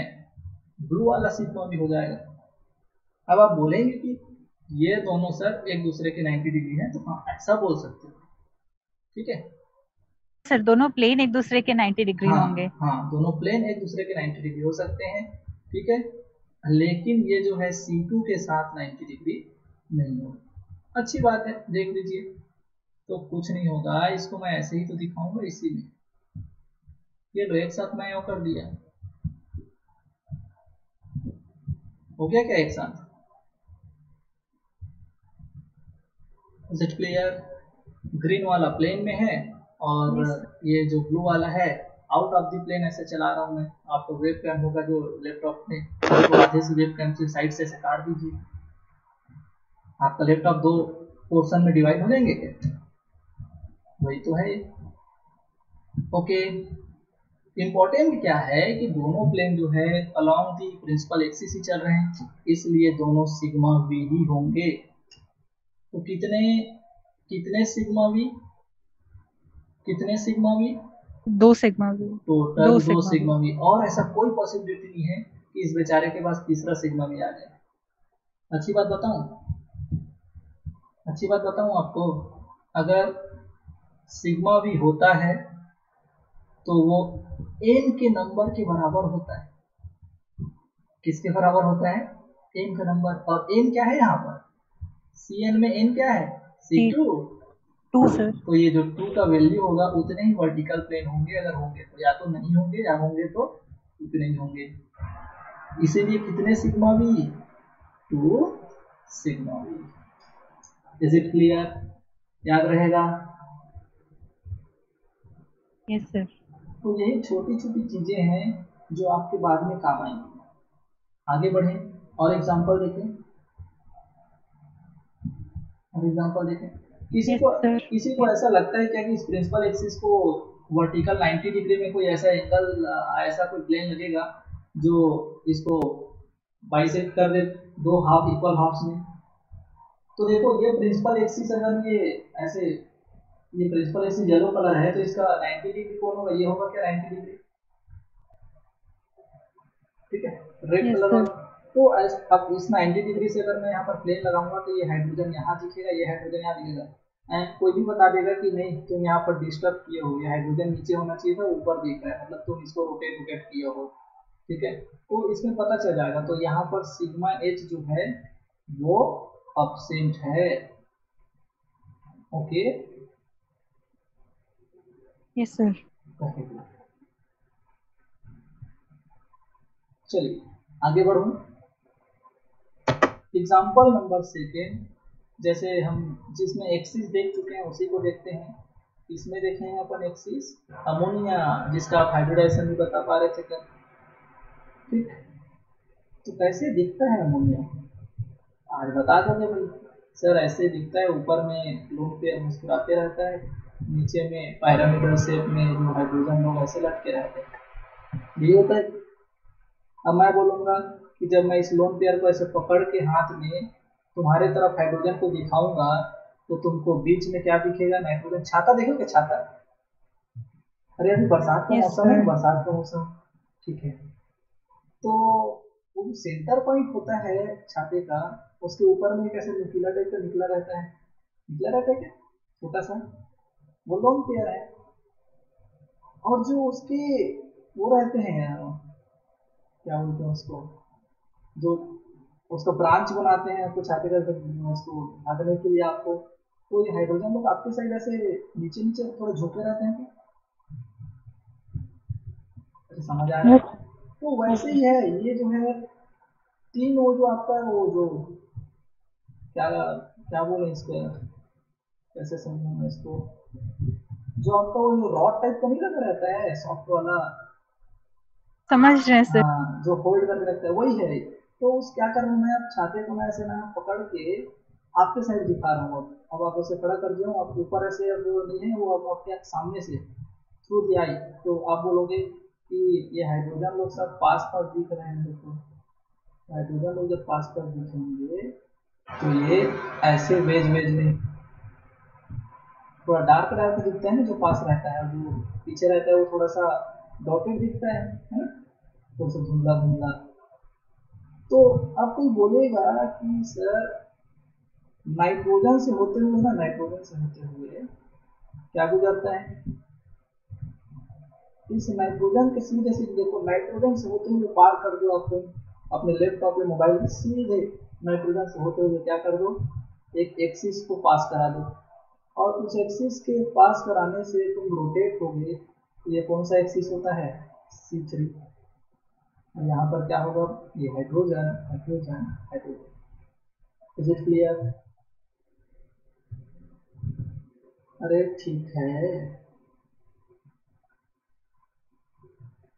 ब्लू वाला सिग्मा भी हो जाएगा। अब आप बोलेंगे कि ये दोनों सर एक दूसरे के 90 डिग्री हैं, तो हाँ ऐसा बोल सकते हो, ठीक है सर। दोनों प्लेन एक दूसरे के 90 डिग्री होंगे। हाँ, दोनों प्लेन एक दूसरे के 90 डिग्री हो सकते हैं, ठीक है। लेकिन ये जो है C2 के साथ 90 डिग्री नहीं होगा। अच्छी बात है, देख लीजिए, तो कुछ नहीं होगा, इसको मैं ऐसे ही तो दिखाऊंगा इसी में। ये लो एक साथ मैं कर दिया, हो गया क्या एक साथ? Is it clear? ग्रीन वाला प्लेन में है और ये जो ब्लू वाला है आउट ऑफ द प्लेन ऐसे चला रहा हूँ मैं। आपको वेब कैम होगा जो लैपटॉप में, तो आधे से वेब कैम से साइड से काट दीजिए। आपका लैपटॉप दो पोर्शन में डिवाइड हो जाएंगे क्या? वही तो है। ओके, इम्पोर्टेंट क्या है कि दोनों प्लेन जो है अलोंग दी प्रिंसिपल एक्सिस ही चल रहे हैं, इसलिए दोनों सिग्मा वी ही होंगे। तो कितने कितने सिग्मा वी, कितने sigma we, 2 sigma we, total 2 sigma we. और ऐसा कोई पॉसिबिलिटी नहीं है कि इस बेचारे के पास तीसरा सिग्मा वी आ जाए। अच्छी बात बताऊं, अच्छी बात बताऊं आपको, अगर सिग्मा वी होता है तो वो n के नंबर के बराबर होता है। किसके बराबर होता है? n का नंबर। और n क्या है यहाँ पर? Cn में n क्या है? C2। 2 सर। तो ये जो 2 का वैल्यू होगा उतने ही वर्टिकल प्लेन होंगे, अगर होंगे तो, या तो नहीं होंगे, या होंगे तो उतने ही होंगे। इसीलिए कितने sigma we? 2 sigma v. Is it clear? याद रहेगा? Yes sir. तो यही छोटी छोटी चीजें हैं जो आपके बाद में काम आएंगी। आगे बढ़ें और एग्जांपल देखें, और एग्जांपल देखें। किसी को ऐसा लगता है क्या कि इस प्रिंसिपल एक्सिस को वर्टिकल 90 डिग्री में कोई ऐसा एंगल, ऐसा कोई प्लेन लगेगा जो इसको बाइसेक्ट कर दे दो हाफ इक्वल हाफ्स में? तो देखो ये प्रिंसिपल एक्सिस, अगर ये ऐसे, ये प्रिंसिपल एक्सिस येलो कलर है तो इसका 90 डिग्री कौन होगा? ये होगा क्या 90 डिग्री? ठीक है, रेड कलर वाला। तो अब इस 90 डिग्री से अगर मैं यहाँ पर प्लेन लगाऊंगा तो ये हाइड्रोजन यहाँ दिखेगा, ये हाइड्रोजन यहाँ दिखेगा। एंड कोई भी बता देगा कि नहीं तुम यहाँ पर डिस्टर्ब किए हो, ये हाइड्रोजन नीचे होना चाहिए था, ऊपर दिख रहा है, मतलब तुम इसको रोटेट किए हो। ठीक है, तो इसमें पता चल जाएगा। तो यहाँ पर सिग्मा एच जो है वो अब्सेंट है। Okay, yes sir. चलिए आगे बढ़ूं। एग्जाम्पल नंबर सेकेंड, जैसे हम जिसमें एक्सिस देख चुके हैं उसी को देखते हैं। इसमें देखे हैं अपन एक्सिस अमोनिया, जिसका आप हाइब्रिडाइजेशन भी बता पा रहे थे कल। ठीक, तो कैसे दिखता है अमोनिया? आज बता दोगे भाई? सर ऐसे दिखता है, ऊपर में लोन पेयर मुस्कुराते रहता है, नीचे में पैरामीटर शेप में जो हाइड्रोजन लोग ऐसे लटके रहते हैं, ये होता है। अब मैं बोलूँगा कि जब मैं इस लोन पेयर को ऐसे पकड़ के हाथ में तुम्हारे तरफ हाइड्रोजन को दिखाऊंगा तो तुमको बीच में क्या दिखेगा? नाइट्रोजन। छाता देखोगे? छाता, अरे अभी बरसात का मौसम है, बरसात का मौसम। ठीक है, तो वो जो सेंटर पॉइंट होता है छाते का, उसके ऊपर में कैसे नुकीला टाइप का निकला रहता है, निकला रहता है क्या छोटा सा, वो लोन पेयर है। और जो उसके वो रहते हैं, क्या बोलते हैं उसको, जो उसका ब्रांच बनाते हैं कुछ छाते का उसको भागने के लिए आपको, तो ये हाइड्रोजन लोग आपके साइड ऐसे नीचे नीचे थोड़ा झुके रहते हैं, समझ आ रहा है? तो वैसे ही है ये जो है तीन, वो जो आपका वो जो क्या क्या बोले इसको, कैसे समझूं मैं इसको, जो आपका वो रॉड टाइप का नहीं लगा रहता है सॉफ्ट वाला, समझ रहे हैं सर। हाँ, जो होल्ड करके रखता है वही है। तो उस क्या कर रहा हूँ मैं, अब छाते को मैं ऐसे ना पकड़ के आपके साइड दिखा रहा हूँ। अब आप ऐसे खड़ा कर दिया हूँ, आप ऊपर ऐसे वो नहीं है, वो अब आपके सामने से थ्रू दी आई, तो आप बोलोगे कि ये हाइड्रोजन लोग सब पास पास दिख रहे हैं। देखो हाइड्रोजन लोग जब पास पास दिखेंगे तो ये ऐसे वेज वेज में थोड़ा डार्क डार्क दिखता है ना जो पास रहता है, जो पीछे रहता है वो थोड़ा सा डॉटेड दिखता है ना, थोड़ा सा धुंधला धुंधला। तो अब कोई बोलेगा कि सर नाइट्रोजन से होते हुए ना, नाइट्रोजन से होते हुए क्या गुजरता है, इस नाइट्रोजन के सीधे सीधे देखो, नाइट्रोजन से होते हुए पार कर दो, आपको अपने लैपटॉप में मोबाइल में सीधे नाइट्रोजन से होते हुए क्या कर दो, एक एक्सिस को पास करा दो, और उस एक्सिस के पास कराने से तुम रोटेट होगे, तो ये कौन सा एक्सिस होता है? C3। और यहाँ पर क्या होगा? ये hydrogen hydrogen hydrogen. Is it clear? अरे ठीक है,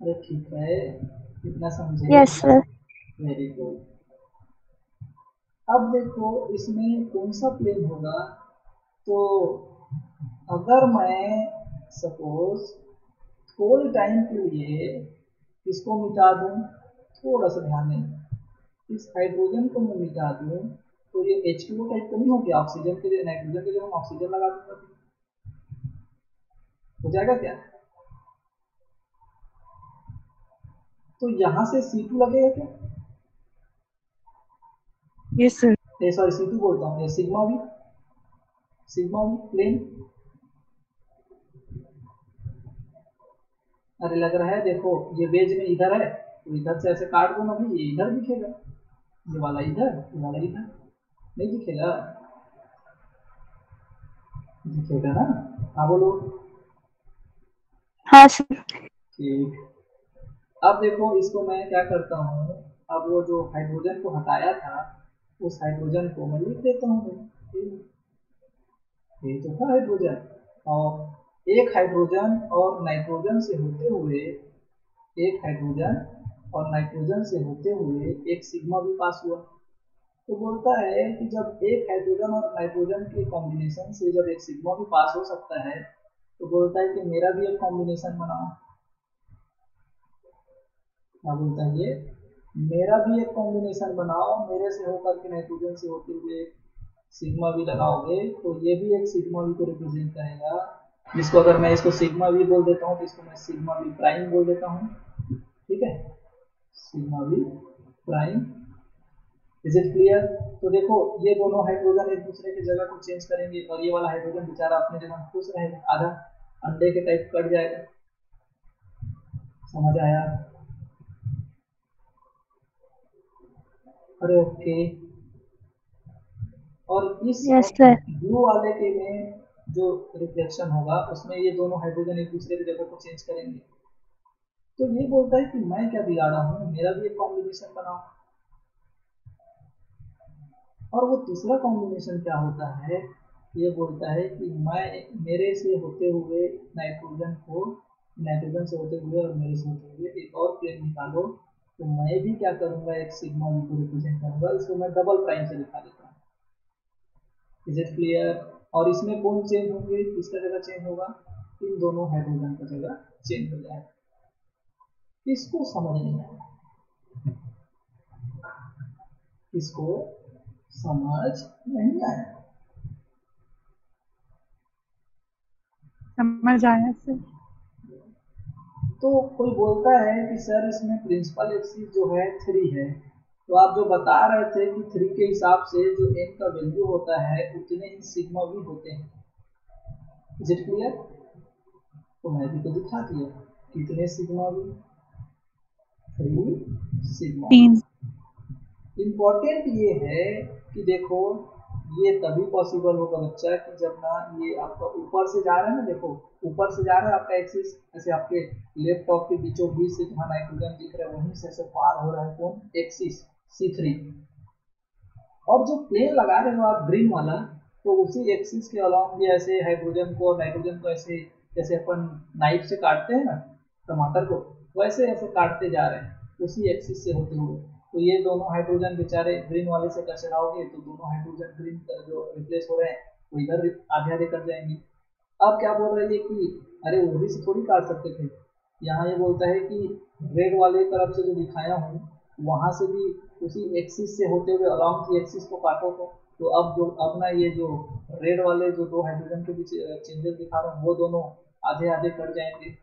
अरे ठीक है, कितना समझे? Yes sir. Very good. अब देखो इसमें कौन सा प्लेन होगा, तो अगर मैं सपोज थोड़े टाइम के लिए इसको मिटा दूं, थोड़ा सा ध्यान दें, इस हाइड्रोजन को मैं मिटा दूं तो ये H2O टाइप तो नहीं हो गया, ऑक्सीजन के लिए नाइट्रोजन के लिए हम ऑक्सीजन लगा दूंगा तो हो जाएगा क्या? तो यहाँ से C2 लगेगा क्या? Yes sir. सॉरी C2 बोलता हूँ, सिग्मा भी प्लेन। अरे लग रहा है, देखो ये वेज में इधर है तो इधर से ऐसे काट दो ना भाई, ये इधर दिखेगा, ये वाला इधर, ये वाला इधर, नहीं दिखेगा? दिखेगा ना? हाँ बोलो। हाँ सर। ठीक, अब देखो इसको मैं क्या करता हूँ, अब वो जो हाइड्रोजन को हटाया था उस हाइड्रोजन को मैं लिख देता हूँ, ये तो था हाइड्रोजन, और एक हाइड्रोजन और नाइट्रोजन से होते हुए, एक हाइड्रोजन और नाइट्रोजन से होते हुए एक सिग्मा भी पास हुआ। तो बोलता है कि जब एक हाइड्रोजन और नाइट्रोजन के कॉम्बिनेशन से जब एक सिग्मा भी पास हो सकता है तो बोलता है कि मेरा भी एक कॉम्बिनेशन बनाओ। क्या बोलता है ये? मेरा भी एक कॉम्बिनेशन बनाओ, मेरे से होकर के नाइट्रोजन से होते हुए सिग्मा भी लगाओगे तो ये भी एक सिग्मा भी को रिप्रेजेंट करेगा, जिसको अगर मैं इसको सिग्मा भी बोल देता हूँ तो इसको मैं सिग्मा भी प्राइम बोल देता हूँ, ठीक है, सिग्मा भी प्राइम। Is it clear? तो देखो ये दोनों हाइड्रोजन एक दूसरे की जगह को चेंज करेंगे और ये वाला हाइड्रोजन बेचारा अपने जगह खुश रहेगा, आधा अंडे के टाइप कट जाएगा। समझ आया? अरे ओके। और इस यस सर। ब्लू वाले के में जो रिफ्लेक्शन होगा उसमें ये दोनों हाइड्रोजन एक दूसरे की जगह को चेंज करेंगे। तो ये बोलता है कि मैं क्या बिगाड़ा हूँ, मेरा भी एक कॉम्बिनेशन बनाओ। और वो तीसरा कॉम्बिनेशन क्या होता है, ये बोलता है कि मैं मेरे से होते हुए नाइट्रोजन को, नाइट्रोजन से होते हुए और मेरे से होते हुए एक और प्लेन निकालो, तो मैं भी क्या करूंगा, एक सिग्मा भी को रिप्रेजेंट करूंगा, इसको मैं डबल प्राइम से दिखा देता हूँ। Is it clear? और इसमें कौन चेंज होंगे, किसका जगह चेंज होगा, इन दोनों हाइड्रोजन का जगह चेंज हो जाएगा। इसको समझ नहीं आया, इसको समझ नहीं आया? समझ आया सर। तो कोई बोलता है कि सर इसमें प्रिंसिपल एक्सिस जो है 3 है, तो आप जो बता रहे थे कि 3 के हिसाब से जो n का वैल्यू होता है उतने ही सिग्मा भी होते हैं। Is it clear? तो मैं भी तो दिखा दिया कितने सिग्मा भी, 3 सिग्मा। 3। इम्पोर्टेंट ये है कि देखो ये तभी पॉसिबल होगा बच्चा कि जब ना ये आपका ऊपर से जा रहा है ना, देखो ऊपर से जा रहा है आपका एक्सिस, ऐसे आपके लेफ्ट ऑफ के बीचों बीच से जहाँ नाइट्रोजन दिख रहा है वहीं से ऐसे पार हो रहा है कौन, एक्सिस C3। और जो प्लेन लगा रहे हो आप ग्रीन वाला, तो उसी एक्सिस के अलॉन्ग भी ऐसे हाइड्रोजन को और नाइट्रोजन को ऐसे, जैसे अपन नाइफ से काटते हैं ना टमाटर को, वैसे ऐसे काटते जा रहे हैं उसी एक्सिस से होते हुए। तो ये दोनों हाइड्रोजन बेचारे ग्रीन वाले से टकराओगे तो दोनों हाइड्रोजन ग्रीन जो रिप्लेस हो रहे हैं वो इधर आधे आधे कट जाएंगे। अब क्या बोल रहे हैं कि अरे वही से थोड़ी काट सकते थे, यहाँ ये बोलता है कि रेड वाले तरफ से जो दिखाया हूँ वहां से भी उसी एक्सिस से होते हुए अलॉन्ग की एक्सिस को काटो तो अब जो अब ना ये जो रेड वाले जो दो हाइड्रोजन के बीच चेंजेस दिखा रहा हूँ वो दोनों आधे आधे कट जाएंगे।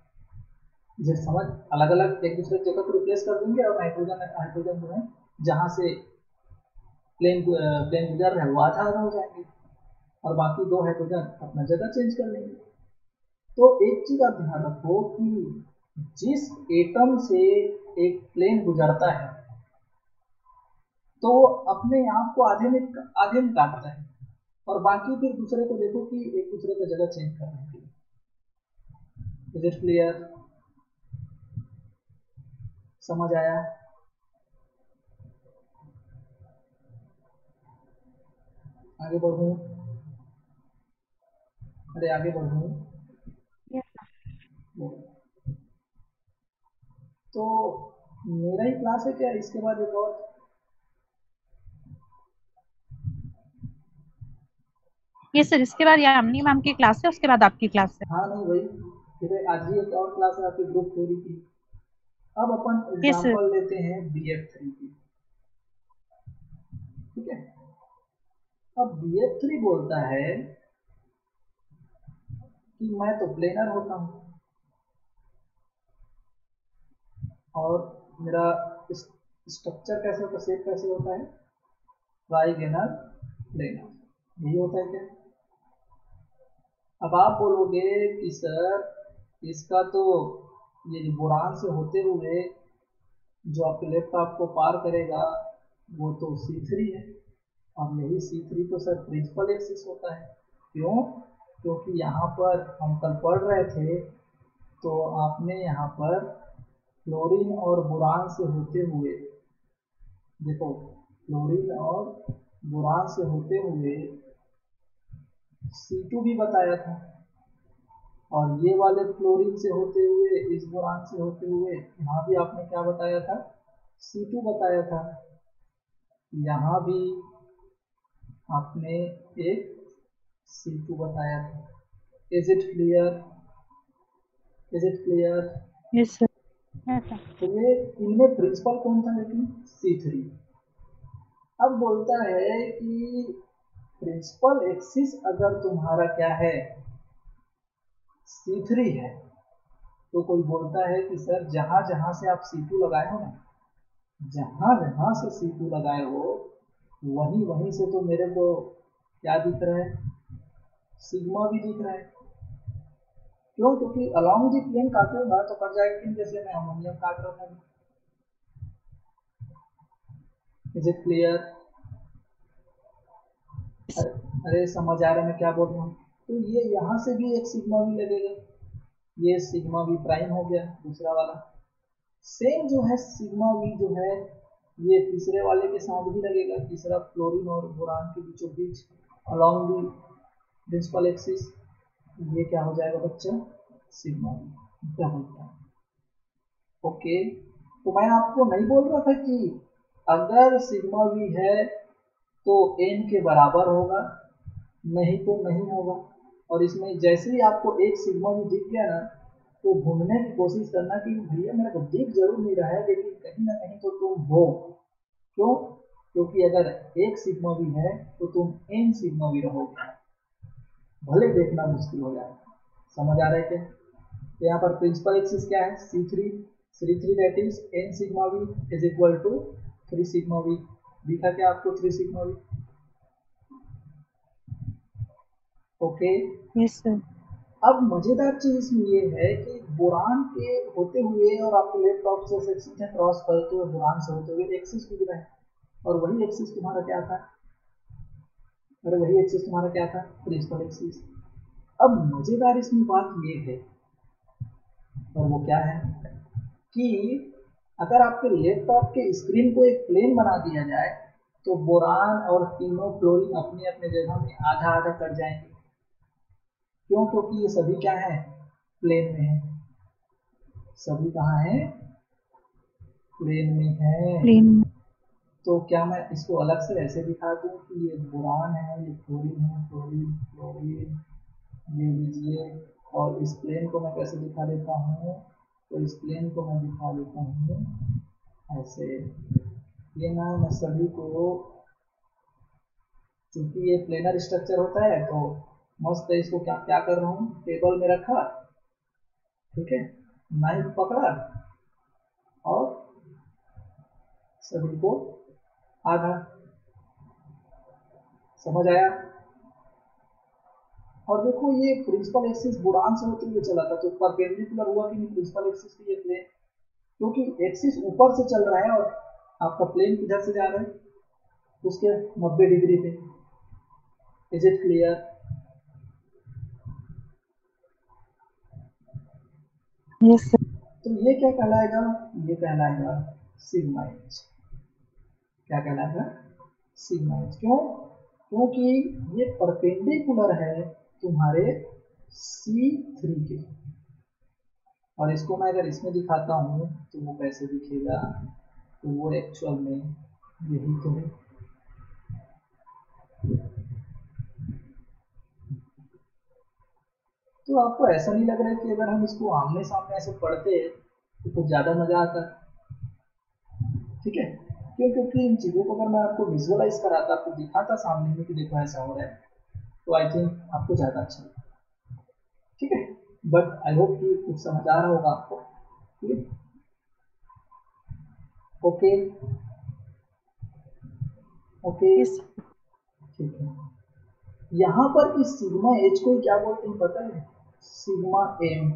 ये समझ, अलग अलग एक दूसरे जगह को रिप्लेस कर देंगे और नाइट्रोजन हाइड्रोजन जो है जहाँ से प्लेन गुजर रहा है वो आधा आधा हो जाएंगे और बाकी दो हाइड्रोजन अपना जगह चेंज कर लेंगे। तो एक चीज आप ध्यान रखो कि जिस एटम से एक प्लेन गुजरता है तो अपने आप को आधे में काटता है और बाकी फिर दूसरे को देखो कि एक दूसरे का जगह चेंज करने के लिए। Is it clear? समझ आया? आगे बढ़ूं? अरे आगे बढ़ूं? तो मेरा ही क्लास है क्या इसके बाद एक और? ये सर इसके बाद यामिनी मैम की क्लास है, उसके बाद आपकी क्लास है। हाँ नहीं भाई, फिर आज ही एक और क्लास है आपकी ग्रुप थ्योरी की। अब अपन Yes, sir. एग्जांपल लेते हैं BF3 की, ठीक है। अब BF3 बोलता है कि मैं तो प्लेनर होता हूँ और मेरा स्ट्रक्चर कैसे होता है, शेप कैसे होता है, ट्राइगोनल प्लेनर, यही होता है क्या। अब आप बोलोगे कि सर इसका तो ये बोरान से होते हुए जो आपके लैपटॉप को पार करेगा वो तो C3 है। अब यही C3 तो सर प्रिंसिपल एक्सिस होता है। क्यों? क्योंकि यहाँ पर हम कल पढ़ रहे थे तो आपने यहाँ पर क्लोरीन और बोरान से होते हुए, देखो क्लोरीन और बोरान से होते हुए C2 भी बताया था, और ये वाले क्लोरीन से होते हुए, इस बोरान से होते हुए यहाँ भी आपने क्या बताया था, C2 बताया था। यहाँ भी आपने एक C2 बताया था। Is it clear? Is it clear? Yes, sir. Yes, sir. तो ये इनमें प्रिंसिपल कौन था, लेकिन C3। अब बोलता है कि प्रिंसिपल एक्सिस अगर तुम्हारा क्या है, C3 है, तो कोई बोलता है कि सर जहां जहां से आप C2 लगाए हो ना, जहां जहां से C2 लगाए हो वहीं वहीं से तो मेरे को क्या दिख रहा है, सिग्मा भी दिख रहा है। क्यों? क्योंकि अलॉन्ग दी प्लेन काटूंगा तो कट जाएगा, कि जैसे मैं अमोनियम काट रहा था। Is it clear? अरे समझ आ रहा है मैं क्या बोल रहा हूँ। तो ये यहाँ से भी एक सिग्मा भी लगेगा, ये सिग्मा भी प्राइम हो गया दूसरा वाला। सेम जो है सिग्मा वी जो है ये तीसरे वाले के साथ भी लगेगा, तीसरा क्लोरीन और बोरान के बीचों बीच अलॉन्ग दी प्रिंसिपल एक्सिस। ये क्या हो जाएगा बच्चा, sigma we double prime. Okay, तो मैं आपको नहीं बोल रहा था कि अगर सिग्मा वी है तो n के बराबर होगा, नहीं तो नहीं होगा। और इसमें जैसे ही आपको एक सिग्मा भी दिख गया ना, तो ढूंढने की कोशिश करना कि भैया मेरे को दिख जरूर नहीं रहा है लेकिन कहीं ना कहीं तो तुम हो। क्यों? क्योंकि अगर एक सिग्मा भी है तो तुम n सिग्मा भी रहोगे, भले देखना मुश्किल हो जाए। समझ आ रहा है क्या? तो यहाँ पर प्रिंसिपल एक्सिस क्या है, C3 that is n sigma v is equal to 3 sigma v. दिखा क्या आपको 3 sigma v? Okay. Yes, sir. अब मजेदार चीज इसमें ये है कि बोरान के होते हुए और आपके लैपटॉप से सीधे क्रॉस करते हुए बोरान से होते हुए एक्सिस गुजरा है, और वही एक्सिस तुम्हारा क्या था, अरे वही एक्सिस तुम्हारा क्या था, प्रिंसिपल एक्सिस। अब मजेदार इसमें बात ये है, और वो क्या है कि अगर आपके लैपटॉप के स्क्रीन को एक प्लेन बना दिया जाए तो बोरान और तीनों क्लोरीन अपने अपने जगह में आधा आधा कट जाएंगे। क्यों? क्योंकि ये सभी क्या है, प्लेन में है। सभी कहाँ है, प्लेन में है। Plain. तो क्या मैं इसको अलग से ऐसे दिखा दूं कि ये बोरान है, ये क्लोरीन है, क्लोरीन क्लोरीन, ये लीजिए। और इस प्लेन को मैं कैसे दिखा देता हूँ, तो इस प्लेन को मैं दिखा देता हूँ ऐसे। ये ना मैं सभी को, क्योंकि ये प्लेनर स्ट्रक्चर होता है तो मस्त है, इसको क्या क्या कर रहा हूँ, टेबल में रखा, ठीक है, नाइफ पकड़ा और सभी को आधा। समझ आया? और देखो ये प्रिंसिपल एक्सिस बोरान से होते हुए चला था तो परपेंडिकुलर हुआ कि नहीं प्रिंसिपल एक्सिस की ये प्लेन, क्योंकि एक्सिस ऊपर से चल रहा है और आपका प्लेन किधर से जा रहा है, उसके 90 डिग्री पे। Is it clear? Yes, sir. तो ये क्या कहलाएगा, ये कहलाएगा सिग्मा एच। क्या कहलाएगा, सिग्मा एच। क्यों? क्योंकि ये परपेंडिकुलर है तुम्हारे C3 के। और इसको मैं अगर इसमें दिखाता हूँ तो वो कैसे दिखेगा, तो वो एक्चुअल में यही तो है। तो तो आपको ऐसा नहीं लग रहा है कि अगर हम इसको आमने सामने ऐसे पढ़ते तो कुछ ज़्यादा मज़ा आता है? ठीक है, क्यों? क्योंकि इन चीज़ों को अगर मैं आपको विजुअलाइज कराता, आपको दिखाता सामने में कि देखो ऐसा हो रहा है, तो आई थिंक आपको ज़्यादा अच्छा लगता। ठीक है, बट आई होप कि कुछ समझ आ रहा होगा आपको। ठीक है, ओके ओके, ठीक है। यहाँ पर इस सिग्मा एच को क्या बोलते हैं पता है? Sigma m,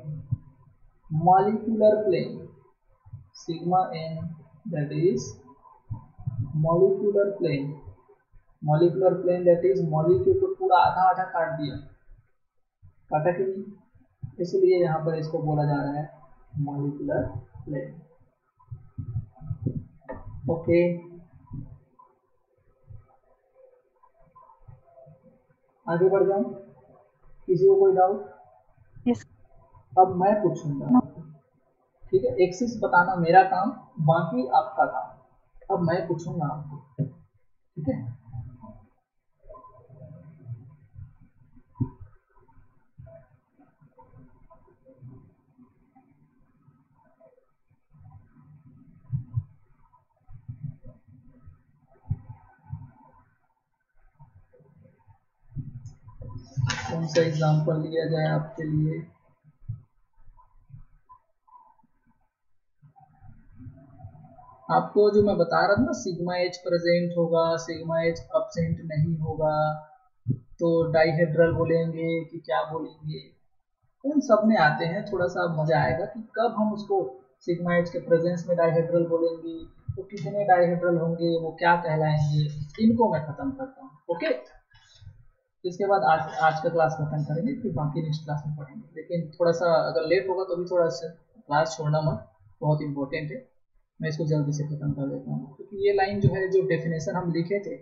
molecular plane. Sigma m that is molecular plane. Molecular plane that is molecule को पूरा आधा आधा काट दिया, काटा कि नहीं? इसलिए यहाँ पर इसको बोला जा रहा है मॉलिक्यूलर प्लेन। ओके, आगे बढ़ जाऊं? किसी को कोई डाउट? यस। अब मैं पूछूंगा, ठीक है? एक्सिस बताना मेरा काम, बाकी आपका काम। अब मैं पूछूंगा आपको, ठीक है? कौन सा एग्जाम्पल लिया जाए आपके लिए? आपको जो मैं बता रहा था ना, सिग्मा एच प्रेजेंट होगा, सिग्मा एच अब्सेंट नहीं होगा, तो डाइहेड्रल बोलेंगे कि क्या बोलेंगे, उन सब में आते हैं। थोड़ा सा मजा आएगा कि कब हम उसको सिग्मा एच के प्रेजेंस में डाइहेड्रल बोलेंगे, तो कितने डाइहेड्रल होंगे, वो क्या कहलाएंगे, इनको मैं खत्म करता हूँ। ओके, इसके बाद आज का क्लास खत्म करेंगे, फिर बाकी नेक्स्ट क्लास में पढ़ेंगे। लेकिन थोड़ा सा अगर लेट होगा तो भी थोड़ा सा क्लास छोड़ना मत, बहुत इंपॉर्टेंट है। मैं इसको जल्दी से खत्म कर देता हूँ, क्योंकि ये लाइन जो है, जो डेफिनेशन हम लिखे थे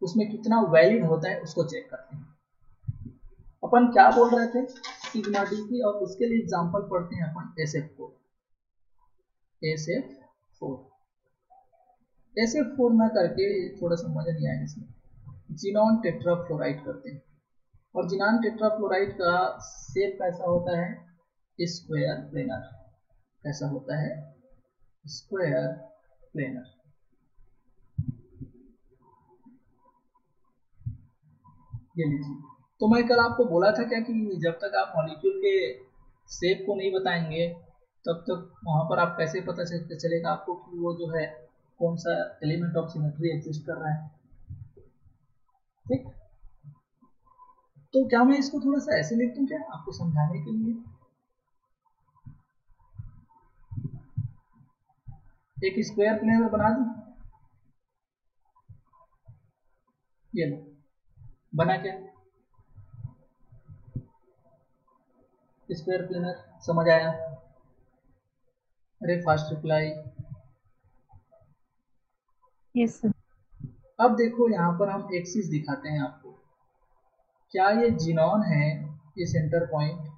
उसमें कितना वैलिड होता है उसको चेक करते हैं। अपन क्या बोल रहे थे सिग्मा डी की, और उसके लिए एग्जांपल पढ़ते हैं अपन SF4। SF4 SF4 ना करके थोड़ा सा मजा नहीं आएगा इसमें। जिनॉन टेट्राफ्लोराइड करते हैं, और जिनॉन टेट्राफ्लोराइड का शेप कैसा होता है? Square planar. कैसा होता है? Square planar. ये लीजिए। तो मैं कल आपको बोला था क्या कि जब तक आप मॉलिक्यूल के शेप को नहीं बताएंगे तब तक वहां पर आप कैसे पता चलेगा आपको कि वो जो है कौन सा एलिमेंट ऑफ सिमेट्री एग्जिस्ट कर रहा है। ठीक, तो क्या मैं इसको थोड़ा सा ऐसे लिख दूं क्या आपको समझाने के लिए? एक स्क्वायर प्लेनर बना दूं? ये लो, बना क्या? Square planar. समझ आया? अरे फास्ट रिप्लाई। Yes sir. अब देखो यहाँ पर हम एक्सिस दिखाते हैं आपको। क्या ये जिनॉन है? ये सेंटर पॉइंट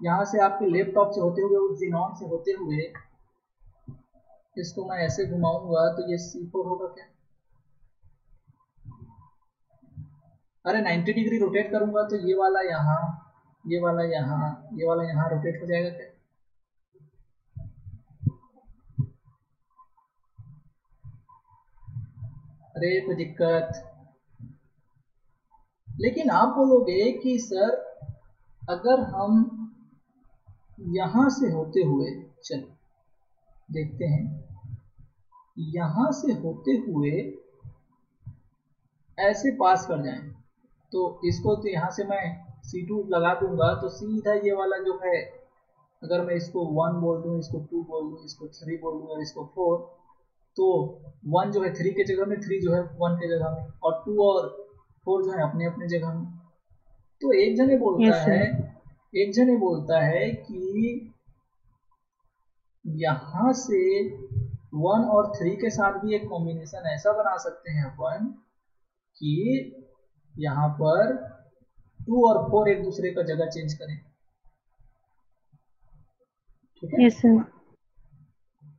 यहाँ से आपके लेफ्ट ऑफ से होते हुए उस जिनॉन से होते हुए इसको मैं ऐसे घुमाऊंगा तो ये C4 होगा क्या? अरे 90 डिग्री रोटेट करूंगा तो ये वाला यहाँ, ये वाला यहाँ, ये वाला यहाँ रोटेट हो जाएगा क्या? अरे कोई दिक्कत? लेकिन आप बोलोगे कि सर अगर हम यहां से होते हुए, चलो देखते हैं, यहां से होते हुए ऐसे पास कर जाएं तो इसको, तो यहाँ से मैं C2 लगा दूंगा तो सीधा ये वाला जो है, अगर मैं इसको 1 बोल दूं, इसको 2 बोल दूं, इसको 3 बोल दूं और इसको 4, तो 1 जो है 3 के जगह में, 3 जो है 1 के जगह में, और 2 और 4 जो है अपने अपने जगह में। तो एक जने बोलता Yes, है, sir. एक जने बोलता है कि यहाँ से 1 और 3 के साथ भी एक कॉम्बिनेशन ऐसा बना सकते हैं अपन कि यहाँ पर 2 और 4 एक दूसरे का जगह चेंज करें। ठीक है? Yes, sir.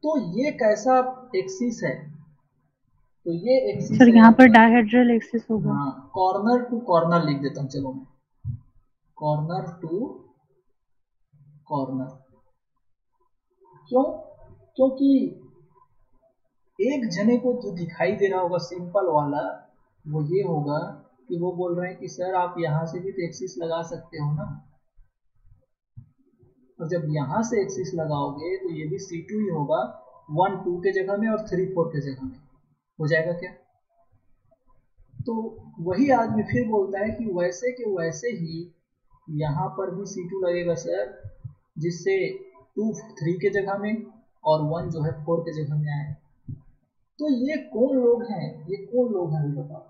तो ये कैसा एक्सिस है? तो ये एक्सिस सर है यहाँ पर अपन, डायहेड्रल एक्सिस होगा। हाँ, कॉर्नर टू कॉर्नर लिख देता हूँ। चलो मैं कॉर्नर टू कॉर्नर। क्यों? क्योंकि एक जने को जो दिखाई दे रहा होगा सिंपल वाला, वो ये होगा कि वो बोल रहे हैं कि सर आप यहाँ से भी तो एक्सिस लगा सकते हो ना, और जब यहाँ से एक्सिस लगाओगे तो ये भी C2 ही होगा, 1 2 के जगह में और 3 4 के जगह में हो जाएगा क्या? तो वही आदमी फिर बोलता है कि वैसे के वैसे ही यहाँ पर भी C2 लगेगा सर, जिससे 2 3 के जगह में और 1 जो है 4 के जगह में आए। तो ये कौन लोग हैं? ये कौन लोग हैं बताओ,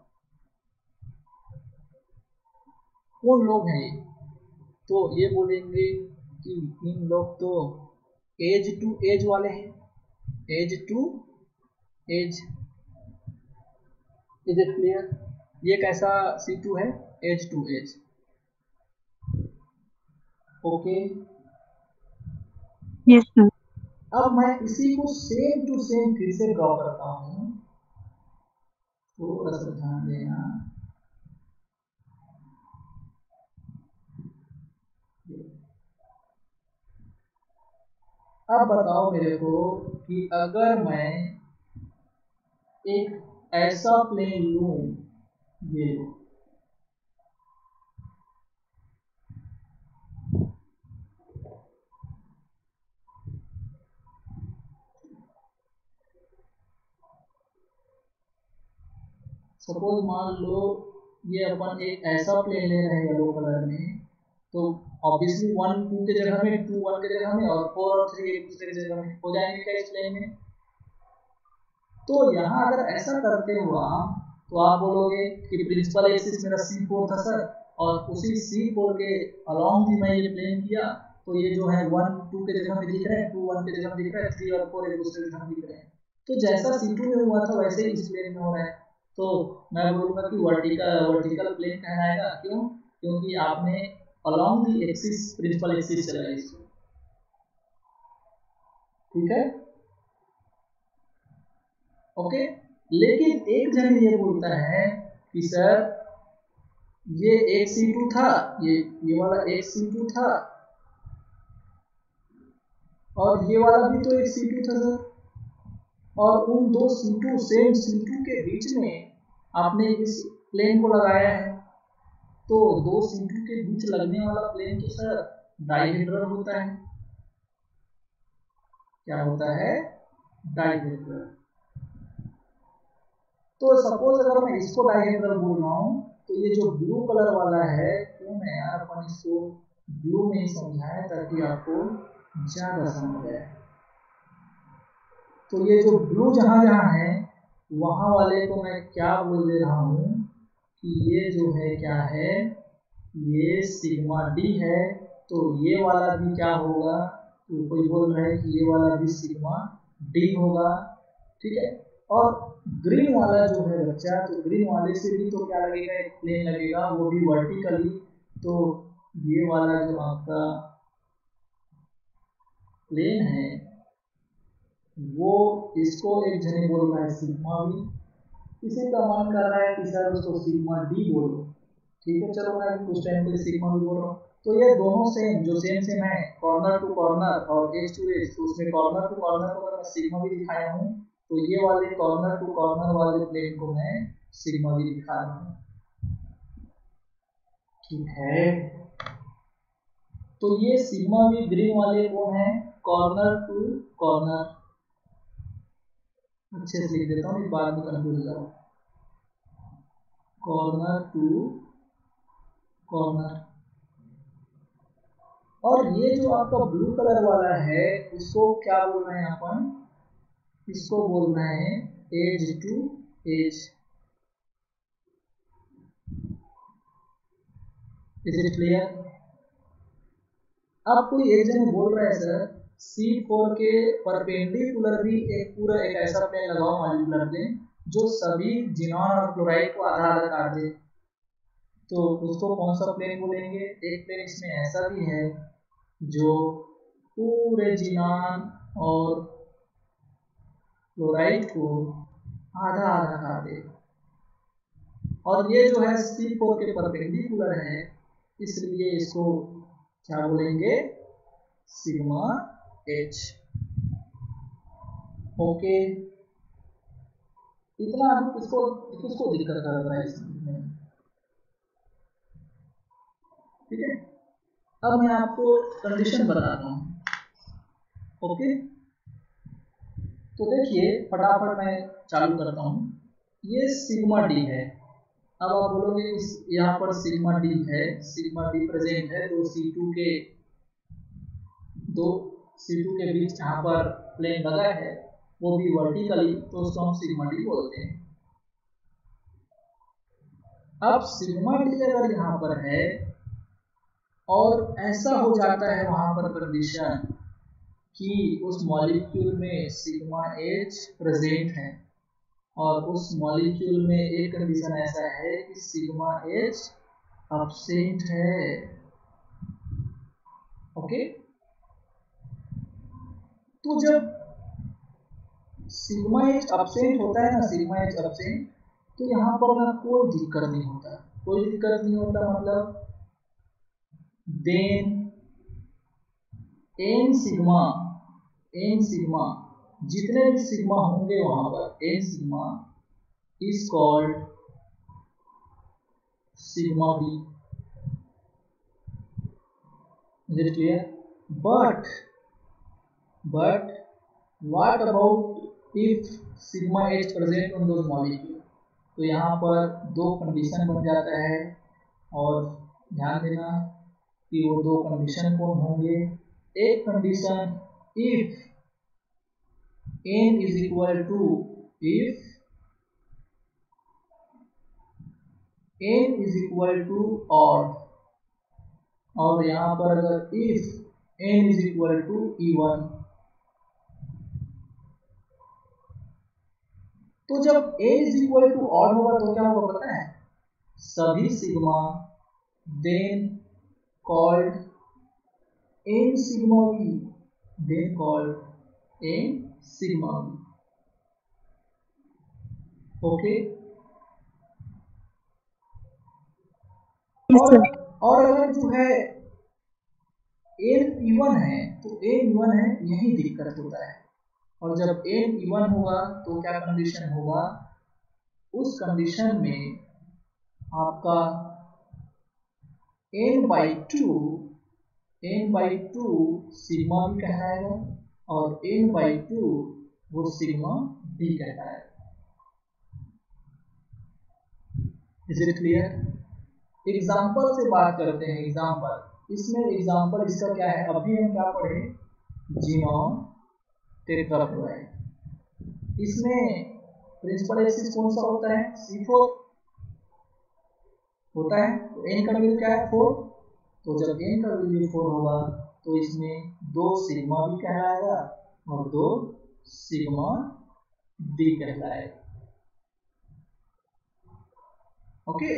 कौन लोग हैं ये? तो ये बोलेंगे कि इन लोग तो एज टू एज वाले हैं, edge to edge. Is it clear? ये कैसा C2 है? Edge to edge. Okay, yes sir. अब मैं इसी को सेम टू सेम फिर से ड्रॉ करता हूँ, थोड़ा सा ध्यान देना। अब बताओ मेरे को कि अगर मैं एक ऐसा प्लेन लूं, ये सपोज मान लो ये अपन एक ऐसा प्लेन ले रहे हैं येलो कलर में, तो ऑब्वियसली 1 2 के जगह में 2 1 के जगह में और 4 और 3 एक दूसरे की जगह में हो जाएंगे क्या इस प्लेन में? तो यहाँ अगर ऐसा करते हो आप, तो आप बोलोगे कि प्रिंसिपल एक्सिस मेरा C4 था सर, और उसी C4 के अलोंग भी मैं ये प्लेन किया, तो ये जो है 1 2 के जगह में दिख रहे हैं, 2 1 के जगह में दिख रहा है, 3 और 4 एक दूसरे के जगह दिख रहे हैं। तो जैसा C2 में हुआ था वैसे ही इस प्लेन में हो रहा है। तो मैं बोलूंगा कि वर्टिकल प्लेन कहलाएगा। क्यों? क्योंकि आपने along the axis principal axis चलाया इसको। ठीक है, ओके। लेकिन एक जन ये बोलता है कि सर ये एक C2 था, ये वाला एक C2 था, और ये वाला भी तो एक C2 था सर, और उन दो C2 सेम C2 के बीच में आपने इस प्लेन को लगाया है, तो दो C2 के बीच लगने वाला प्लेन तो सर डाइहेड्रल होता है। क्या होता है? डाइहेड्रल। तो सपोज अगर मैं इसको डाइहेड्रल बोल रहा हूँ, तो ये जो ब्लू कलर वाला है, क्यों ना यार अपन इसको ब्लू में ही समझाएं ताकि आपको ज्यादा समझ आए। तो ये जो ब्लू जहां जहां है वहां वाले को मैं क्या बोल दे रहा हूँ कि ये जो है क्या है, ये सिग्मा डी है। तो ये वाला भी क्या होगा? तो कोई बोल रहा है कि ये वाला भी सिग्मा डी होगा। ठीक है, और ग्रीन वाला जो है बच्चा, तो ग्रीन वाले से भी तो क्या लगेगा? एक प्लेन लगेगा, वो भी वर्टिकली। तो ये वाला जो आपका प्लेन है वो, इसको एक जने बोल रहा है सिग्मा बी, किसी का मन कर रहा है कि सर उसको सिग्मा डी बोलो। ठीक है, चलो मैं कुछ टाइम के लिए सिग्मा बी बोल रहा हूँ। तो ये दोनों सेम जो सेम है, कॉर्नर टू कॉर्नर और एज टू एज, तो उसमें कॉर्नर टू कॉर्नर को अगर मैं सिग्मा बी दिखाया हूँ, तो ये वाले कॉर्नर टू कॉर्नर वाले प्लेन को मैं सिग्मा बी दिखा रहा हूँ। ठीक है, तो ये सिग्मा बी ग्रीन वाले कौन है? Corner to corner. अच्छे से लिख देता हूँ, बाद में कंफ्यूज हो जाओ। Corner to corner. और ये जो आपका ब्लू कलर वाला है, इसको क्या बोल रहे हैं अपन? इसको बोल रहे हैं edge to edge. Is it clear? अब कोई एक जन बोल रहा है सर C4 के परपेंडिकुलर भी एक पूरा एक ऐसा प्लेन लगाओ, मॉलिक्यूलर प्लेन, जो सभी जिनॉन और क्लोराइड को आधा आधा काट दे, तो उसको कौन सा प्लेन बोलेंगे? एक प्लेन इसमें ऐसा भी है जो पूरे जिनॉन और क्लोराइड को आधा आधा काट दे, और ये जो है C4 के परपेंडिकुलर है, इसलिए इसको क्या बोलेंगे? Sigma H. ओके, इतना अभी किसको दिक्कत कर रहा है इसमें? ठीक है, अब मैं आपको कंडीशन बताता हूँ। ओके, तो देखिए फटाफट मैं चालू करता हूँ। ये सिग्मा डी है। अब आप बोलोगे इस यहाँ पर सिग्मा डी है, सिग्मा डी प्रेजेंट है, तो C2 के बीच यहाँ पर प्लेन लगा है, वो भी वर्टिकली, तो उसको हम सिग्मा डी बोलते हैं। अब सिग्मा डी अगर यहाँ पर है और ऐसा हो जाता है वहां पर कंडीशन कि उस मॉलिक्यूल में सिग्मा एच प्रेजेंट है, और उस मॉलिक्यूल में एक कंडीशन ऐसा है कि सिग्मा एच एब्सेंट है। ओके, तो जब सिग्मा एच एब्सेंट होता है ना, सिग्मा एच एब्सेंट, तो यहाँ पर ना कोई दिक्कत नहीं होता, कोई दिक्कत नहीं होता, मतलब देन एन सिग्मा जितने भी सिग्मा होंगे वहां पर n sigma is called sigma b. Is it clear? But what about if sigma h present on those molecule? तो यहाँ पर दो कंडीशन बन जाता है, और ध्यान देना कि वो दो कंडीशन कौन होंगे। एक condition if n is equal to, if n is equal to odd, और यहाँ पर अगर if n is equal to even, तो जब n is equal to odd होगा तो क्या होगा पता है? सभी sigma then called n sigma v, then called n sigma v। Okay, और अगर जो है n इवन है तो n इवन है, यही दिक्कत होता है। और जब n इवन होगा तो क्या कंडीशन होगा? उस कंडीशन में आपका n/2 सिग्मा भी कहलाएगा, और n/2 वो सिग्मा डी कहलाएगा। Is it clear? एग्जाम्पल से बात करते हैं। एग्जाम्पल, इसमें एग्जाम्पल इसका क्या है? अभी हम क्या पढ़े? Genome tetrachloride. इसमें प्रिंसिपल एक्सिस कौन सा होता है? C4 होता है, तो n का वैल्यू क्या है? 4। तो जब n का वैल्यू 4 होगा तो इसमें 2 सिग्मा भी कहलाएगा और 2 सिग्मा डी कहलाएगा। ओके,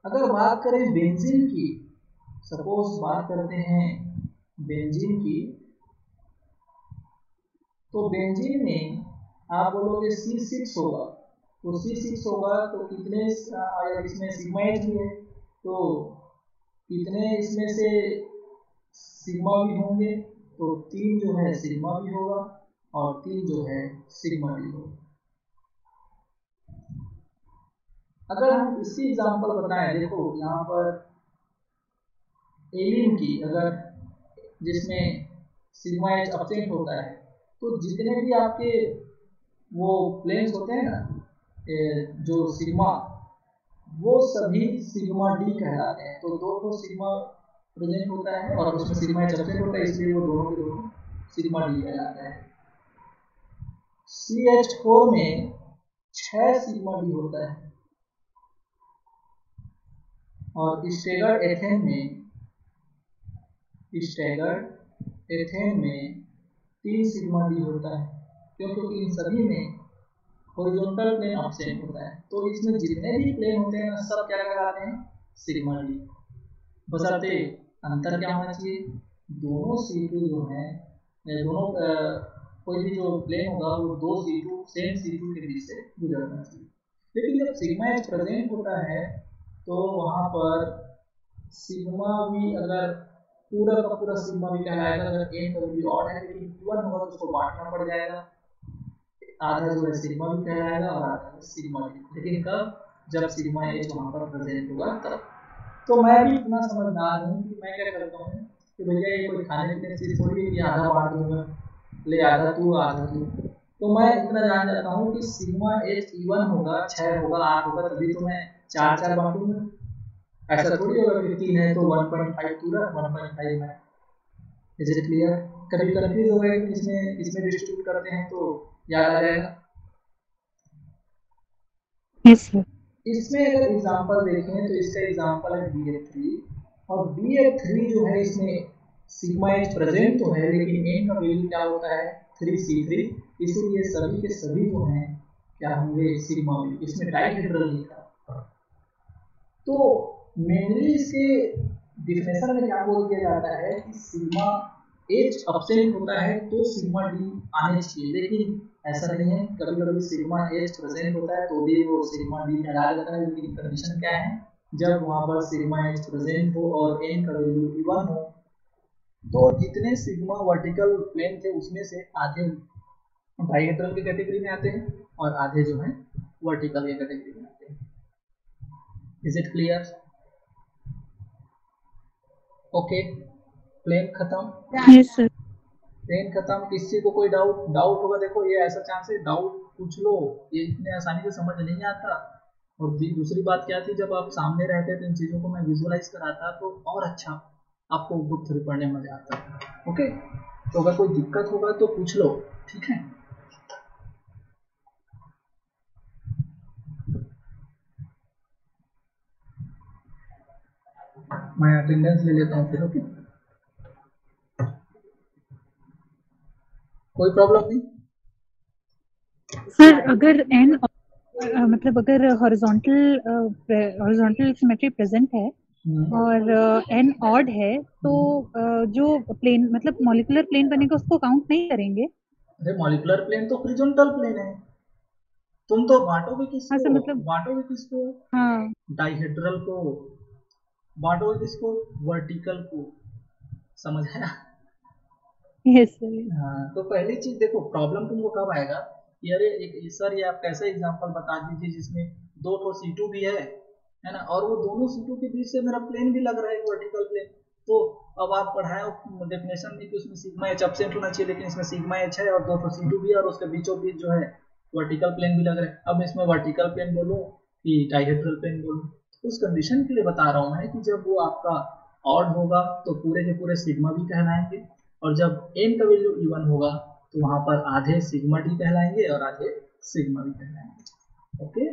अगर बात करें बेंजीन की, सपोज बात करते हैं बेंजीन की, तो बेंजीन में आप बोलोगे C6 होगा, तो C6 होगा तो कितने, अगर इसमें सिग्मा एच भी है तो कितने इसमें से सिग्मा भी होंगे? तो 3 जो है सिग्मा भी होगा और 3 जो है सिग्मा डी होगा। अगर हम इसकी एग्जांपल बताएं, देखो यहाँ पर एलिन की, अगर जिसमें सिग्मा एच एब्सेंट होता है, तो जितने भी आपके वो प्लेन्स होते हैं ना, जो सिग्मा, वो सभी सिग्मा डी कहलाते हैं। तो दोनों सिग्मा प्रेजेंट होता है और उसमें सिग्मा एच एब्सेंट होता है, इसलिए वो दोनों के दोनों सिग्मा डी कहलाते हैं। CH4 में 6 सिग्मा डी होता है, और स्टेगर्ड एथेन में 3 सिग्मा डी होता है, क्योंकि इन सभी में हॉरिजॉन्टल प्लेन एब्सेंट होता है। तो इसमें जितने भी प्लेन होते हैं सब क्या कहलाते हैं? Sigma D. बशर्ते अंतर क्या होना चाहिए? दोनों C2 जो है, दोनों कोई भी जो प्लेन होगा वो दो सेम C2 के बीच से गुजरना चाहिए। लेकिन जब सिग्मा एच प्रेजेंट होता है तो वहां पर सिग्मा भी अगर पूरा का पूरा सिग्मा भी कहलाएगा। अगर n का वैल्यू ऑड है लेकिन इवन होगा तो उसको बांटना पड़ जाएगा, आधा जो है सिग्मा भी कहलाएगा और आधा सिग्मा भी, लेकिन कब, जब सिग्मा एच वहां पर प्रेजेंट होगा तब। तो मैं भी इतना समझदार हूँ कि मैं क्या करता हूँ कि भैया ये कोई खाने पीने की चीज थोड़ी है कि आधा बांट दूंगा, ले आधा तू आधा तू। तो मैं इतना जान जाता हूँ कि सिग्मा एच इवन होगा, 6 होगा, 8 होगा, तभी तो मैं 4 बांटूंगा। ऐसा थोड़ी होगा कि 3 है तो 1.5 पूरा 1.5 मैं। Is it clear? कभी कंफ्यूज हो गए कि इसमें डिस्ट्रीब्यूट करते हैं तो याद आ जाएगा। Yes sir. इसमें अगर एग्जांपल देखें तो इसका एग्जांपल है BF3, और BF3 जो है इसमें सिग्मा एच प्रेजेंट तो है लेकिन n का वैल्यू क्या होता है 3C3, इसीलिए सभी के सभी जो हैं क्या होंगे सिग्मा वैल्यू, इसमें डाइहेड्रल लिखा। तो मेनली इसके डिफिनेशन में क्या बोल दिया जाता है कि सिग्मा एच एब्सेंट होता है तो सिग्मा डी आने चाहिए, लेकिन ऐसा नहीं है। कभी कभी सिग्मा एच प्रेजेंट होता है तो भी वो सिग्मा डी कहला जाता है, लेकिन कंडीशन क्या है, जब वहां पर सिग्मा एच प्रेजेंट हो और n का वैल्यू इवन हो। तो जितने सिग्मा वर्टिकल प्लेन थे उसमें से आधे डायहेड्रल की कैटेगरी में आते हैं और आधे जो है वर्टिकल की कैटेगरी में आते हैं। Is it clear? Okay, plane खत्म। Yes sir. प्लेन खत्म। किसी को कोई डाउट होगा? देखो ये ऐसा चांस है डाउट पूछ लो, ये इतने आसानी से समझ नहीं आता। और दूसरी बात क्या थी, जब आप सामने रहते तो इन चीज़ों को मैं विजुअलाइज कराता तो और अच्छा आपको बुक थ्रू पढ़ने में मजा आता। ओके, तो अगर कोई दिक्कत होगा तो पूछ लो, ठीक है। मैं अटेंडेंस ले लेता हूँ फिर। ओके, कोई प्रॉब्लम नहीं सर अगर n मतलब अगर हॉरिजॉन्टल सिमेट्री प्रेजेंट है और n ऑड है तो जो प्लेन मतलब मॉलिक्यूलर प्लेन बनेगा उसको काउंट नहीं करेंगे? अरे मॉलिक्यूलर प्लेन तो हॉरिजॉन्टल प्लेन है, तुम तो बांटोगे किसको? हाँ सर मतलब बांटोगे किसको? हाँ डाइहेड्रल को। बांटोगे किसको? वर्टिकल को। समझ आया? Yes sir. हाँ, तो पहली चीज देखो, प्रॉब्लम तुमको कब आएगा कि अरे सर ये आप कैसे एग्जांपल बता दीजिए जिसमें 2 ठो C2 भी है ना, और वो दोनों C2 के बीच से मेरा प्लेन भी लग रहा है वर्टिकल प्लेन। तो अब आप पढ़ाए डेफिनेशन में कि उसमें सिग्मा एच एब्सेंट होना चाहिए, लेकिन इसमें सिग्मा एच है और 2 ठो C2 भी है और उसके बीचों बीच जो है वर्टिकल प्लेन भी लग रहा है। अब इसमें वर्टिकल प्लेन बोलूं कि डाइहेड्रल प्लेन बोलूं? उस कंडीशन के लिए बता रहा हूँ मैं कि जब वो आपका ऑड होगा तो पूरे के पूरे सिग्मा भी कहलाएंगे, और जब n का वैल्यू इवन होगा तो वहां पर आधे सिग्मा डी कहलाएंगे और आधे सिग्मा भी कहलाएंगे। ओके।